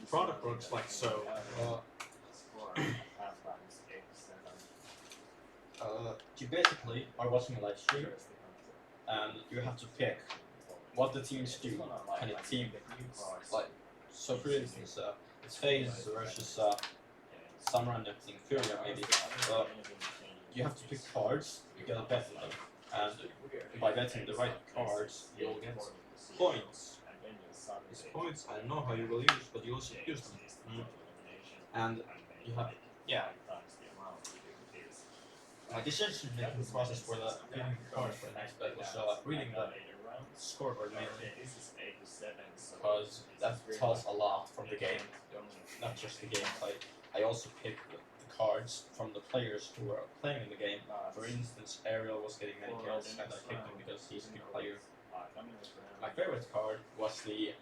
The product works like so. You basically are watching a live stream, and you have to pick what the teams do. Can a team like so? For instance, it's FaZe versus some random thing, Furia maybe. You have to pick cards. You gotta bet on them, and by betting the right cards, you'll get points. These points, I don't know how you will use, but you also use them. And you have, yeah. My decision making process for the picking cards for the next bet was reading the scoreboard mainly, because that tells a lot from the game, not just the gameplay. I also pick the cards from the players who are playing in the game. For instance, Ariel was getting many kills, and I picked him because he's a good player. My favorite card was the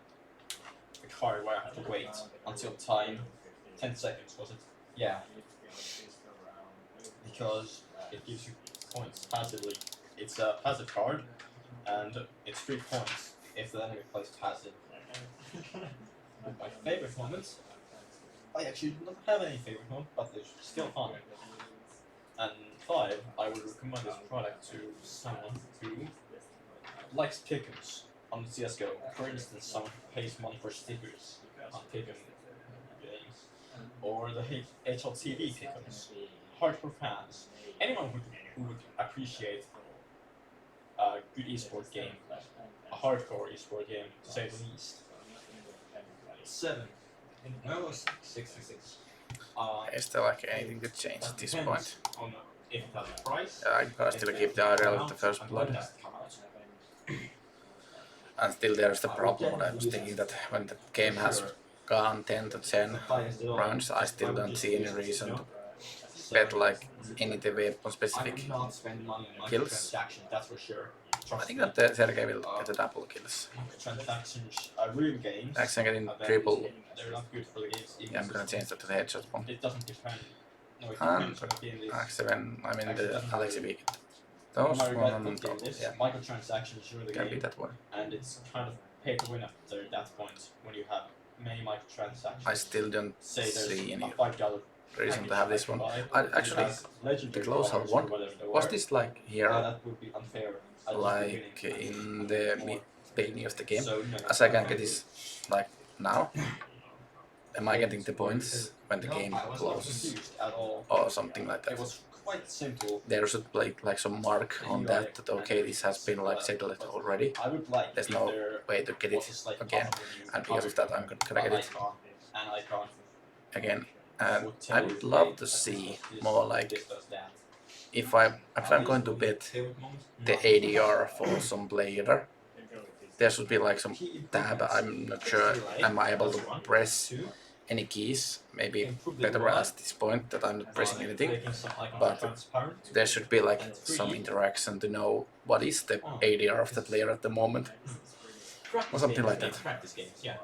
card where I have to wait until time, 10 seconds was it? Yeah. Because it gives you points passively. It's a passive card, and it's 3 points if the enemy plays passive. My favorite moments, I actually do not have any favorite moment, but they're still fun. And 5, I would recommend this product to someone who likes pick'ems on CSGO. For instance, someone who pays money for stickers on pick'em games, or the HLTV pick'ems, hardcore fans, anyone who would appreciate a good esport game, a hardcore esport game to say the least. 7. No, 66. Is there like anything to change at this point? On if it has a price. I'm gonna still keep the Ariel with the first blood. And still there's the problem. I was thinking that when the game has gone 10 to 10 rounds, I still don't see any reason to bet like any of the weapon specific kills. That's for sure. I think that the Sergei will get the double kills. Transactions are real games. Actually getting triple. They're not good for the games. Yeah, I'm gonna change that to the headshot bomb. It doesn't depend. No, it And depends on the actually when I'm in the Alexi weekend. Those one, yeah, microtransactions rule the can be game, that one. and it's kind of pay to win after that point when you have many microtransactions. I still don't Say there's see any a $5 reason to have this one. Actually, legendary the close have one. whatever they Was were. this like here, That would be unfair. at the like beginning. in the beginning of the game? So, no, As I can get this like now? Am I getting the points when the game I was not closes confused at all. or something like It that? was quite simple. There should be like some mark on that that okay, this has been like settled already. I would like There's if no there way to get was it a slight again, button when you and because of that I'm gonna get it An icon. again. And I would love to see more like if I'm going to bet the ADR for some player, there should be like some tab. I'm not sure am I able to press any keys. Maybe better at this point that I'm not pressing anything. but There should be like some interaction to know what is the ADR of the player at the moment. or something like that. Practice games, yeah.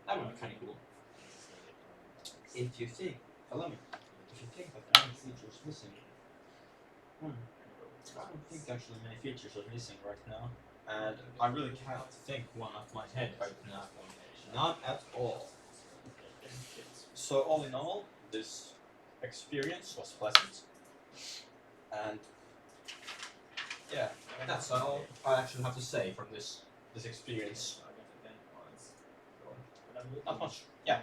That would be kind of cool. If you think, allow me, if you think that there are any features missing, I don't think actually many features are missing right now, and I really can't think one off my head right now. Not at all. So all in all, this experience was pleasant, and yeah, that's all I actually have to say from this experience. Not much. Yeah.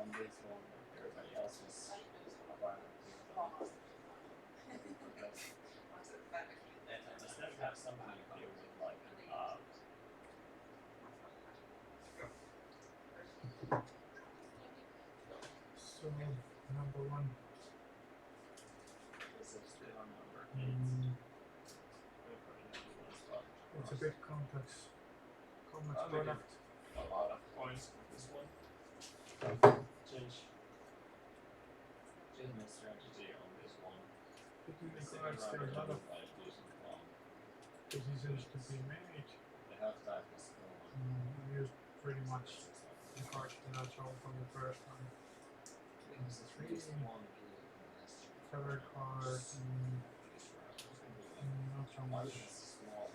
on this one, everybody else was apparently does that have something to do with like So, number one. this is still on number 8. It's a bit complex I'll give product. a lot of points for this one. Change my strategy on this one. Picking The the second cards, round there are a lot of like losing one. decisions to be made. The half type is gone. You used pretty much This is like the cards that I showed from the first one. this is Three. one blue and last two. Third card, This round. not so Why much. is this small?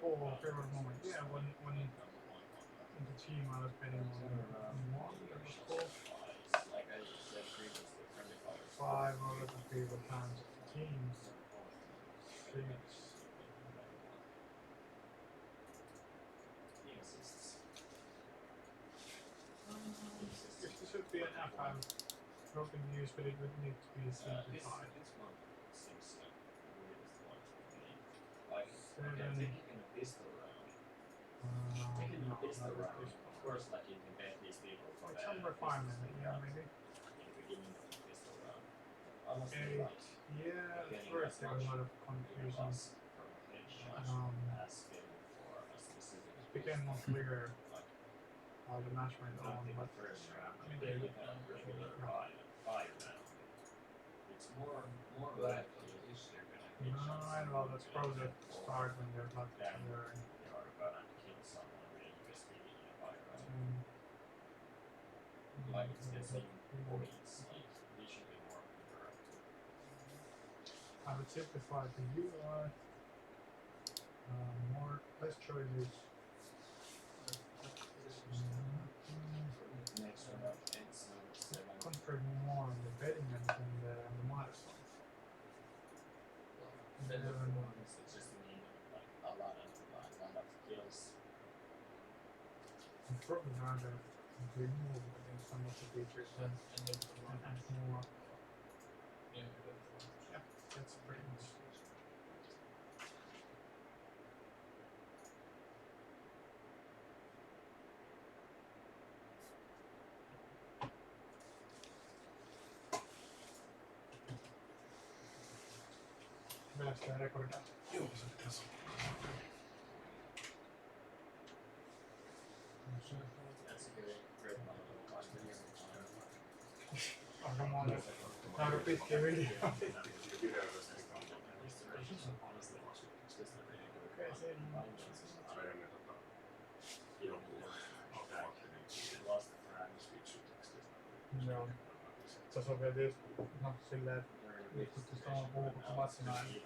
Oh, favorite moment. Yeah, when in the team I was betting on one, that was cool. Like I said previously, friendly fire. 5 out of the favorite times of the teams. 6. Team assists. If this should be an F, I'm hoping use, but it would need to be simplified. This one seems like the weirdest one for me. Like, okay, 7. taking in a pistol round. Taking in a No, pistol that round, was of course, like you can bet these people for like the some refinement, pistols yeah, in maybe. the beginning of the pistol round. Honestly, 8. like, Yeah, at getting first as there was a much lot of confusion. plus from a headshot asking for a specific It became more clear like how the match went not on, in but the first round, I mean, they they would have regular fire round. It's more likely they're gonna get shots. no, well, that's probably the start when they're not Then clear. you're gonna kill someone with a USB in a fire round. Like it's the same points, like they should be more interactive. I would simplify the UI. Less choices. Next round, it's number 7. Concentrate more on the betting than the milestones. The 11. ones that just need like a lot of kills. I'm probably rather remove I think some of the features and add more. Yeah, that's pretty much. Vielä sitä rekordia. Joo, se pitäisi That's a great amount of time. Aika monen. Aika pitkiä videoita. Okei, se joo. Tässä on vielä tietysti silleen, että kun tästä on puhuttu matsina, niin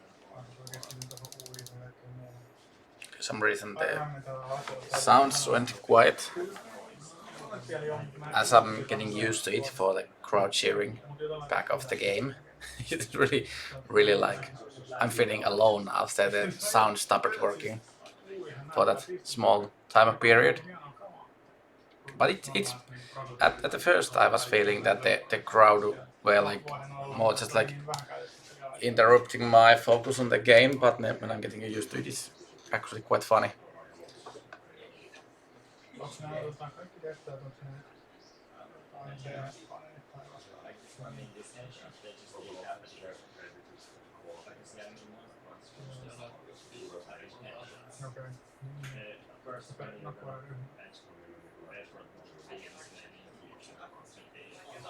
oikeesti niin tuohon uudiseen kaikkeen muuhun. For some reason the sounds went quiet as I'm getting used to it for the crowd cheering back of the game. It's really like I'm feeling alone after the sound stopped working for that small time period. But it's at the first I was feeling that the crowd were like more just like interrupting my focus on the game, but when I'm getting used to it, it's actually quite funny. Onks nää otetaan kaikki tehtävät, onks ne I mean, this headshot, they just keep happening. Like I said, okei. of course, when you're Nakkoa gonna yhden. effort begins maybe in future concentration,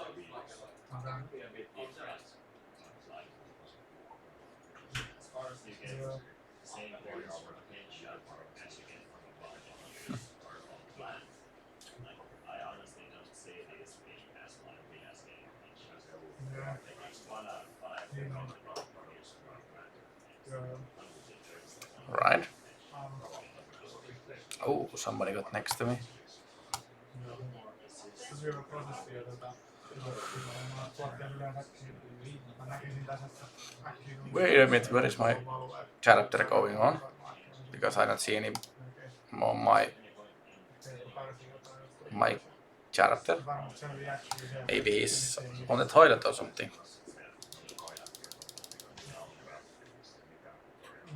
Okei. be a bit different. Like, as far as you get Joo. the same points from a headshot as you get from a body or from plant, like, I honestly don't see this being as likely as a headshot. Joo. Like, it's 1 out of 5 Niin on. is from plant. Joo. Right. Aivan. Oh, somebody got next to me. Joo. Se on hyvä prosessi ja mä tuottajan yleensä mä näkisin tässä äkkiä Wait a minute, where is my chapter going on? Because I don't see any more my my character. Varmasti se reaction se. Maybe he's on the toilet or something.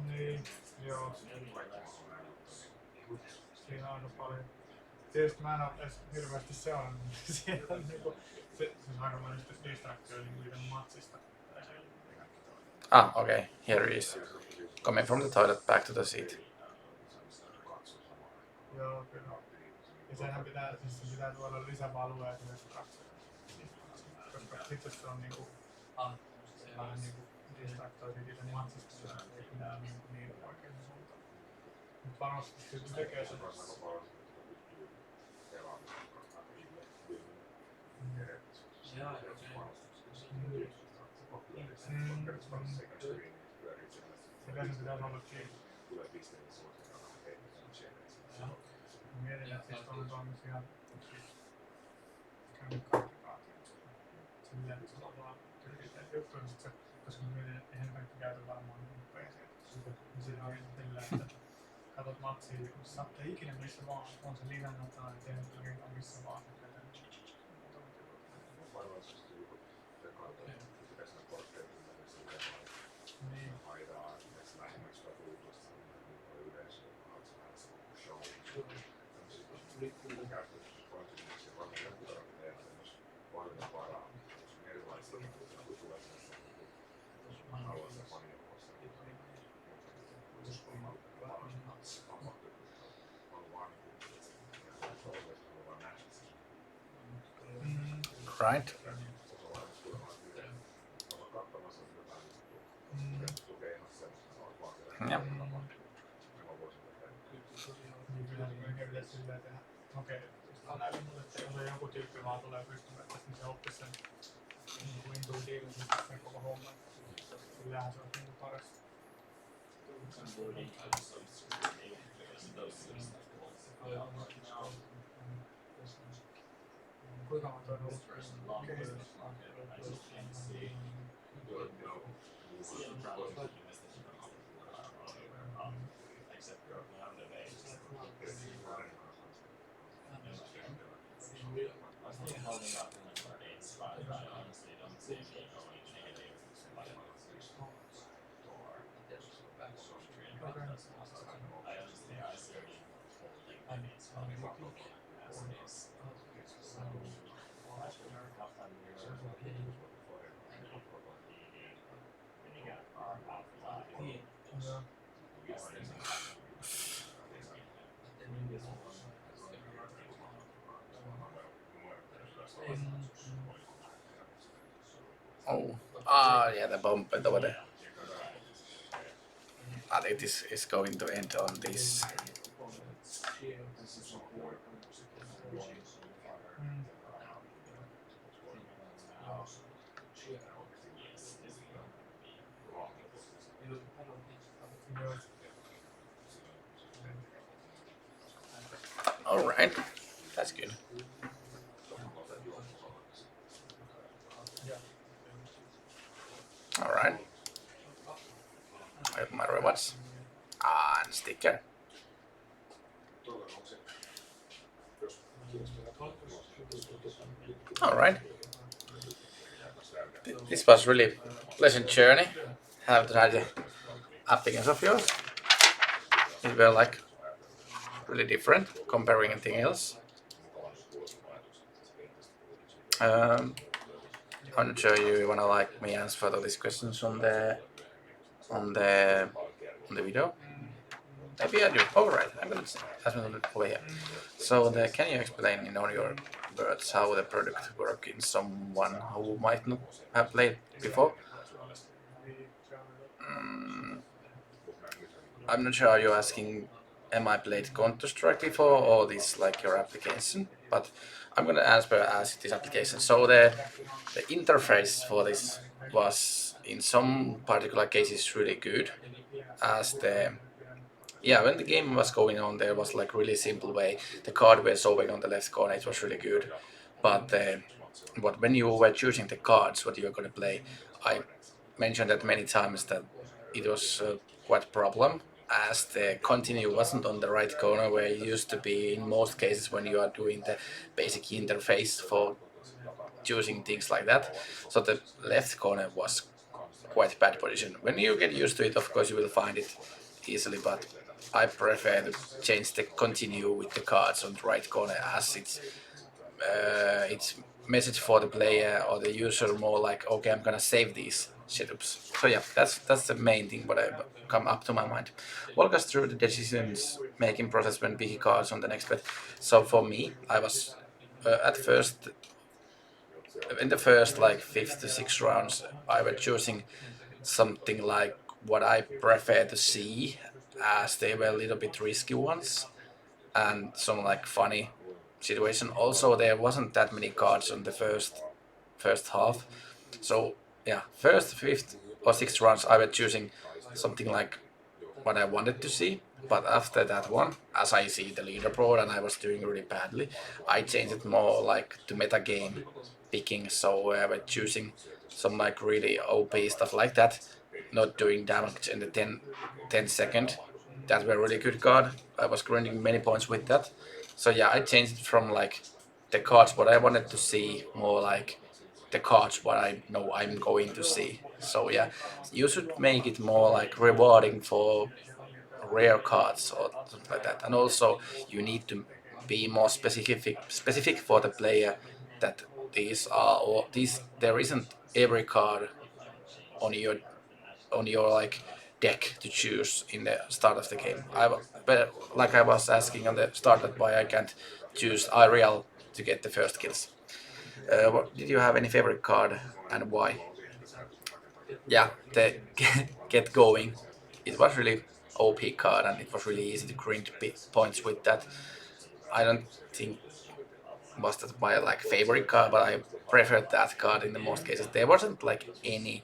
Niin, joo. Siinä on aika paljon. Tietysti mä en oo edes hirveästi seurannut, mutta siellä on niinku se on aikamoinen distraktio niinku itse matsista. Ah, okay. Here he is. Coming from the toilet back to the seat. Joo, kyllä. Ja senhän pitää, siis sen pitää tuoda lisävalueet myös katsojalle. Koska sitten se on niinku vähän niinku distraktoisit itse matsista, ei kyllä niin oikein suuntaan. Mut varmasti kyllä tekee sen. Sekä sen pitäisi olla kiinni. Mietin, että siis on tuollaisia käynyt kartikaatioita. Silleen, että se on vaan tyypillinen juttu, niin sit se, koska mä mietin, että eihän kaikki käytä varmaan niin PC:tä. Niin siinä on silleen, että katot matsia, kun saatte ikinä missä vaan, on se livenä tai tehdä jotain missä vaan. Niin. Right? Yep. Niin kyllä se melkein pitäisi silleen tehdä. Okei, jos on joku tyyppi vaan tulee pystymään, niin se oppisi sen niinku intuitiivisesti sen koko homman. Sillähän se on niinku paras. Kuinka monta on ollut Oh. Ah, yeah, the bomb over there. I think this is going to end on this. All right, that's good. All right. I have my rewards and sticker. All right. This was really pleasant journey. Have tried the applications of yours. It were like really different comparing anything else. I'm not sure you wanna like me answer all these questions on the video. Maybe I do. Alright, I'm gonna ask me over here. So can you explain in all your words how the product works in someone who might not have played before? I'm not sure are you asking am I played Counter-Strike before or this like your application, but I'm gonna answer as this application. So the interface for this was in some particular cases really good, as when the game was going on there was like really simple way. The card was showing on the left corner, it was really good, but when you were choosing the cards what you were gonna play, I mentioned that many times that it was quite a problem, as the continue wasn't on the right corner where it used to be in most cases when you are doing the basic interface for choosing things like that. So the left corner was quite bad position. When you get used to it, of course, you will find it easily, but I prefer to change the continue with the cards on the right corner as it's message for the player or the user more like, okay, I'm gonna save these setups. So yeah, that's the main thing what I come up to my mind. Walk us through the decisions making process when picking cards on the next bet. So for me, I was at first in the first like 5 to 6 rounds, I was choosing something like what I prefer to see, as they were a little bit risky ones and some like funny situation. Also, there wasn't that many cards on the first half, so yeah, first 5 or 6 rounds I was choosing something like what I wanted to see. But after that one, as I see the leaderboard and I was doing really badly, I changed it more like to meta game picking. So I was choosing some like really OP stuff like that, not doing damage in the 10 second. That were really good card. I was grinding many points with that. So yeah, I changed it from like the cards what I wanted to see more like the cards what I know I'm going to see. So yeah, you should make it more like rewarding for rare cards or something like that. And also you need to be more specific for the player that these are or these there isn't every card on your like deck to choose in the start of the game. But like I was asking on the start that why I can't choose Ariel to get the first kills. Did you have any favorite card and why? Yeah, the get going. It was really OP card and it was really easy to grind points with that. I don't think was that my like favorite card, but I preferred that card in the most cases. There wasn't like any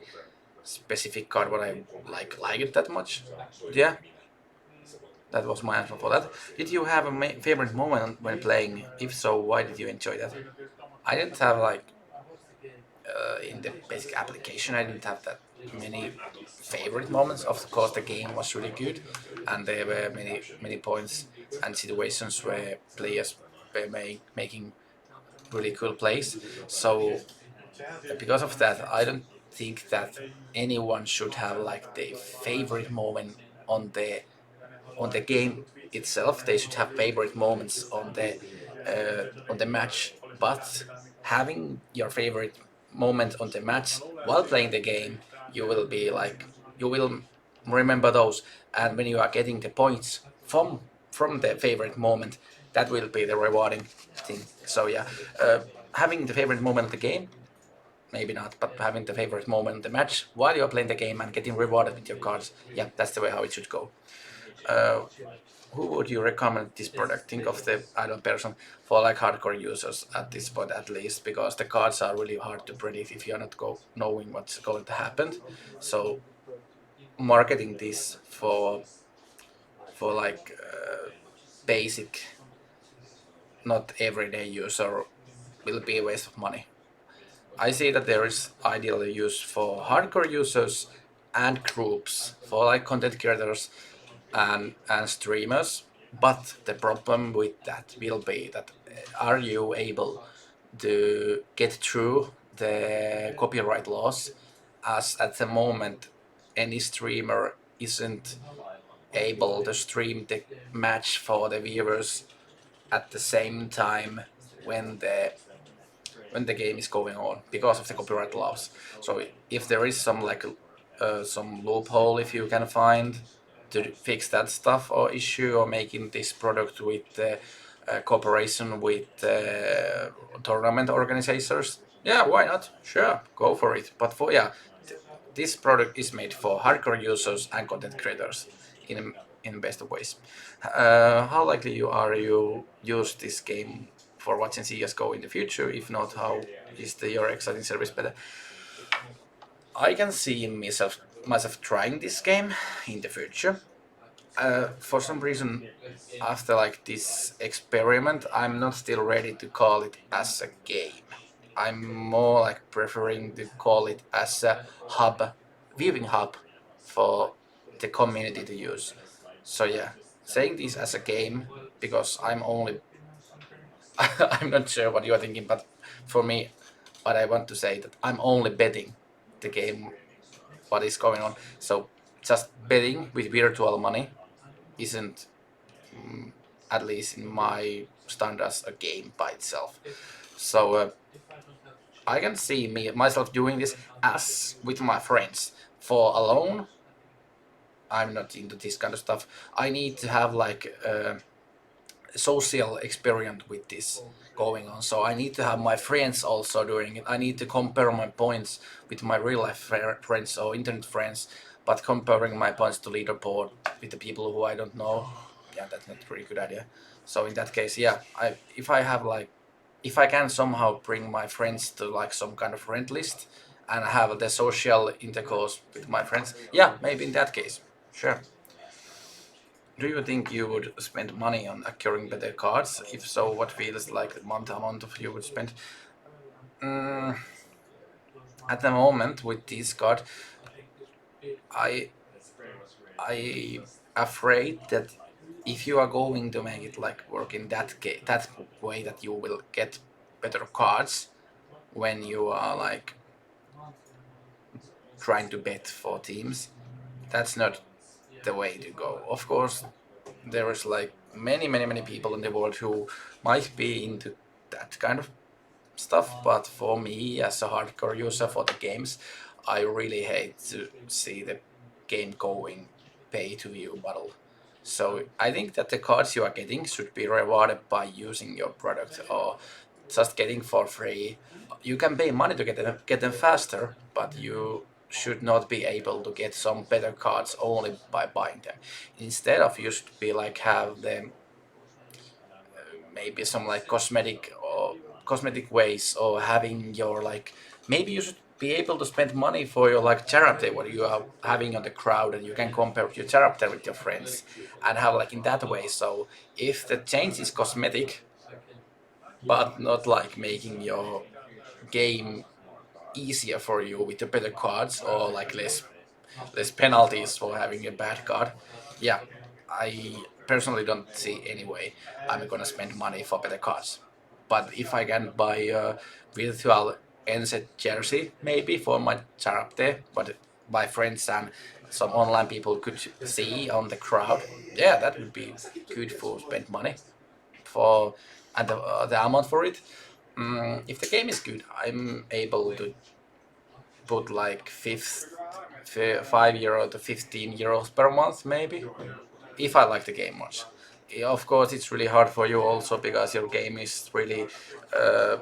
specific card what I liked that much. Yeah, that was my answer for that. Did you have a favorite moment when playing? If so, why did you enjoy that? I didn't have like in the basic application. I didn't have that many favorite moments. Of course, the game was really good, and there were many points and situations where players were making really cool plays. So because of that, I don't think that anyone should have like their favorite moment on the game itself. They should have favorite moments on the match, but having your favorite moment on the match while playing the game, you will be like you will remember those, and when you are getting the points from the favorite moment, that will be the rewarding thing. So yeah, having the favorite moment of the game, maybe not, but having the favorite moment in the match while you're playing the game and getting rewarded with your cards, yeah, that's the way how it should go. Uh, who would you recommend this product? Think of the ideal person for like hardcore users at this point at least, because the cards are really hard to predict if you're not knowing what's going to happen. So marketing this for like basic, not everyday user will be a waste of money. I see that there is ideal use for hardcore users and groups for like content creators and streamers. But the problem with that will be that are you able to get through the copyright laws, as at the moment any streamer isn't able to stream the match for the viewers at the same time when the game is going on because of the copyright laws. So if there is some like some loophole if you can find to fix that stuff or issue, or making this product with cooperation with tournament organizers, yeah, why not? Sure, go for it. But for yeah, this product is made for hardcore users and content creators in best of ways. How likely you use this game for watching CS:GO in the future? If not, how is your exciting service better? I can see myself trying this game in the future. For some reason, after like this experiment, I'm not still ready to call it as a game. I'm more like preferring to call it as a hub, viewing hub for the community to use. So yeah, saying this as a game because I'm only I'm not sure what you are thinking, but for me, what I want to say that I'm only betting the game what is going on. So just betting with virtual money isn't, at least in my standards, a game by itself. So I can see myself doing this as with my friends. For alone, I'm not into this kind of stuff. I need to have like social experience with this going on. So I need to have my friends also doing it. I need to compare my points with my real life friends or internet friends, but comparing my points to leaderboard with the people who I don't know, yeah, that's not a really good idea. So in that case, yeah, if I can somehow bring my friends to like some kind of friend list and have the social intercourse with my friends, yeah, maybe in that case, sure. Do you think you would spend money on acquiring better cards? If so, what feels like the month amount of you would spend? Mm, at the moment with this card, I I afraid that if you are going to make it like work in that way that you will get better cards when you are like trying to bet for teams, that's not the way to go. Of course, there is like many people in the world who might be into that kind of stuff, but for me as a hardcore user for the games, I really hate to see the game going pay to view model. So I think that the cards you are getting should be rewarded by using your product or just getting for free. You can pay money to get them faster, but you should not be able to get some better cards only by buying them. Instead of you should be like have them maybe some like cosmetic ways or having your like maybe you should be able to spend money for your like character what you are having on the crowd and you can compare your character with your friends and have like in that way. So if the change is cosmetic but not like making your game easier for you with the better cards or like less penalties for having a bad card, yeah, I personally don't see any way I'm gonna spend money for better cards. But if I can buy a virtual NZ jersey maybe for my character, but my friends and some online people could see on the crowd, yeah, that would be good for spend money for and the amount for it. If the game is good, I'm able to put like 5 euro to 15 euros per month maybe if I like the game much. Yeah, of course, it's really hard for you also because your game is really uh,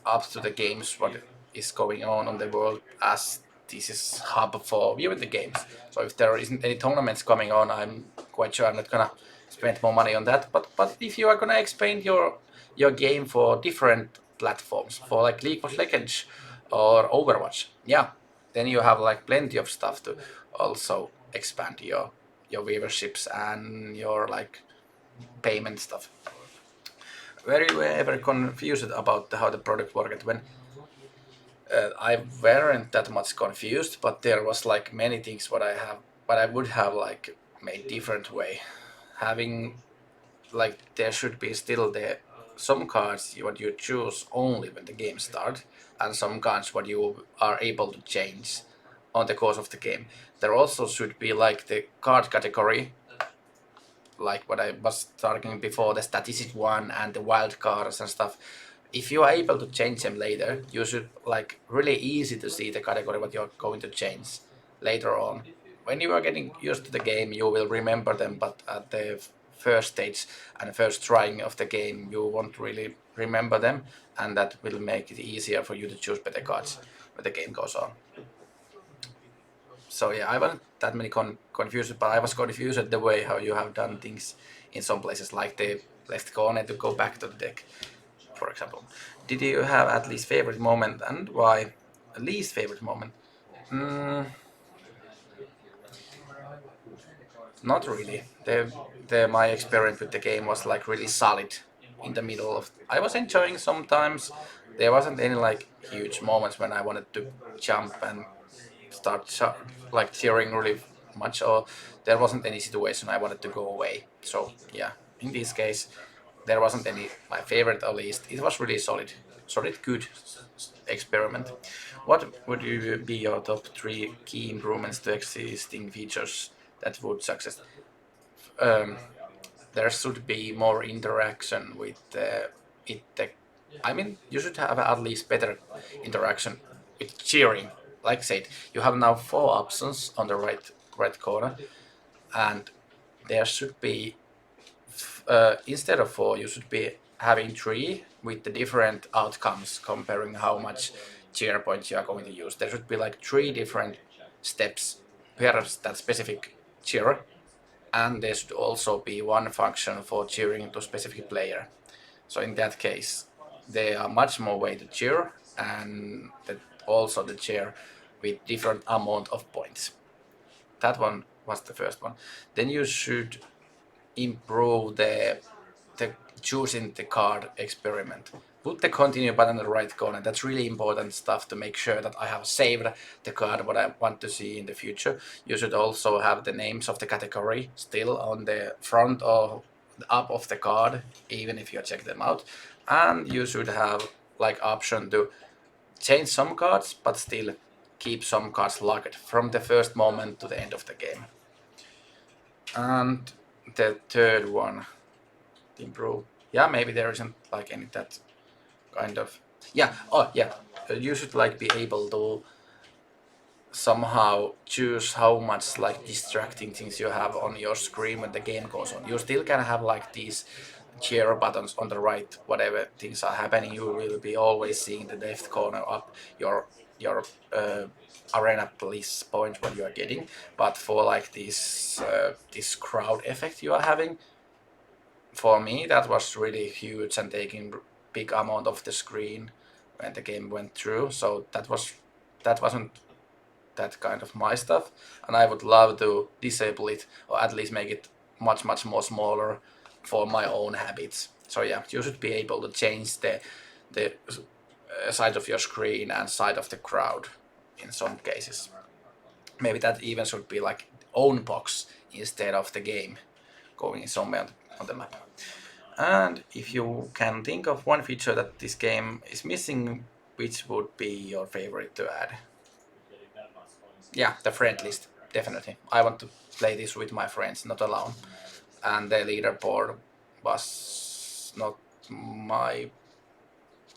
up to the games what is going on the world as this is hub for viewing the games. So if there isn't any tournaments coming on, I'm quite sure I'm not gonna spend more money on that. But if you are gonna expand your game for different platforms, for like League of Legends or Overwatch, yeah, then you have like plenty of stuff to also expand your viewerships and your like payment stuff. Were you ever confused about how the product worked when I weren't that much confused, but there was like many things what I would have like made different way. Having like there should be still the some cards what you choose only when the game starts, and some cards what you are able to change on the course of the game. There also should be like the card category, like what I was talking before, the statistic one and the wild cards and stuff. If you are able to change them later, you should like really easy to see the category what you're going to change later on. When you are getting used to the game, you will remember them, but at the first stage and first trying of the game, you won't really remember them, and that will make it easier for you to choose better cards when the game goes on. So yeah, I wasn't that many confused, but I was confused at the way how you have done things in some places, like the left corner to go back to the deck, for example. Did you have at least favorite moment and why? Least favorite moment? Mm, not really. My experience with the game was like really solid in the middle of. I was enjoying sometimes. There wasn't any like huge moments when I wanted to jump and start like cheering really much, or there wasn't any situation I wanted to go away. So yeah, in this case, there wasn't any my favorite, at least. It was really solid, good experiment. What would be your top 3 key improvements to existing features that would success? There should be more interaction with I mean, you should have at least better interaction with cheering. Like I said, you have now 4 options on the right corner, and there should be instead of 4, you should be having 3 with the different outcomes comparing how much cheer points you are going to use. There should be like 3 different steps per that specific cheer, and there should also be one function for cheering to specific player. So in that case, there are much more way to cheer, and also the cheer with different amount of points. That one was the first one. Then you should improve the choosing the card experiment. Put the continue button in the right corner. That's really important stuff to make sure that I have saved the card what I want to see in the future. You should also have the names of the category still on the front or up of the card, even if you check them out. And you should have like option to change some cards, but still keep some cards locked from the first moment to the end of the game. And the third one, improve. Yeah, maybe there isn't like any that kind of. Yeah. Oh, yeah. You should like be able to somehow choose how much like distracting things you have on your screen when the game goes on. You still can have like these cheer buttons on the right, whatever things are happening. You will be always seeing the left corner up your arena police point what you are getting. But for like this crowd effect you are having, for me that was really huge and taking big amount of the screen when the game went through. So that wasn't that kind of my stuff, and I would love to disable it or at least make it much more smaller for my own habits. So yeah, you should be able to change the side of your screen and side of the crowd in some cases. Maybe that even should be like own box instead of the game going somewhere on the map. And if you can think of one feature that this game is missing, which would be your favorite to add? Yeah, the friend list, definitely. I want to play this with my friends, not alone. And the leaderboard was not my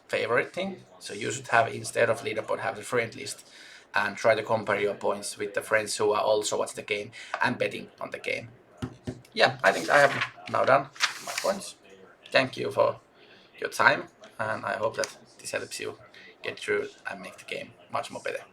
favorite thing. So you should have, instead of leaderboard, have the friend list and try to compare your points with the friends who are also watching the game and betting on the game. Yeah, I think I have now done my points. Thank you for your time, and I hope that this helps you get through and make the game much more better.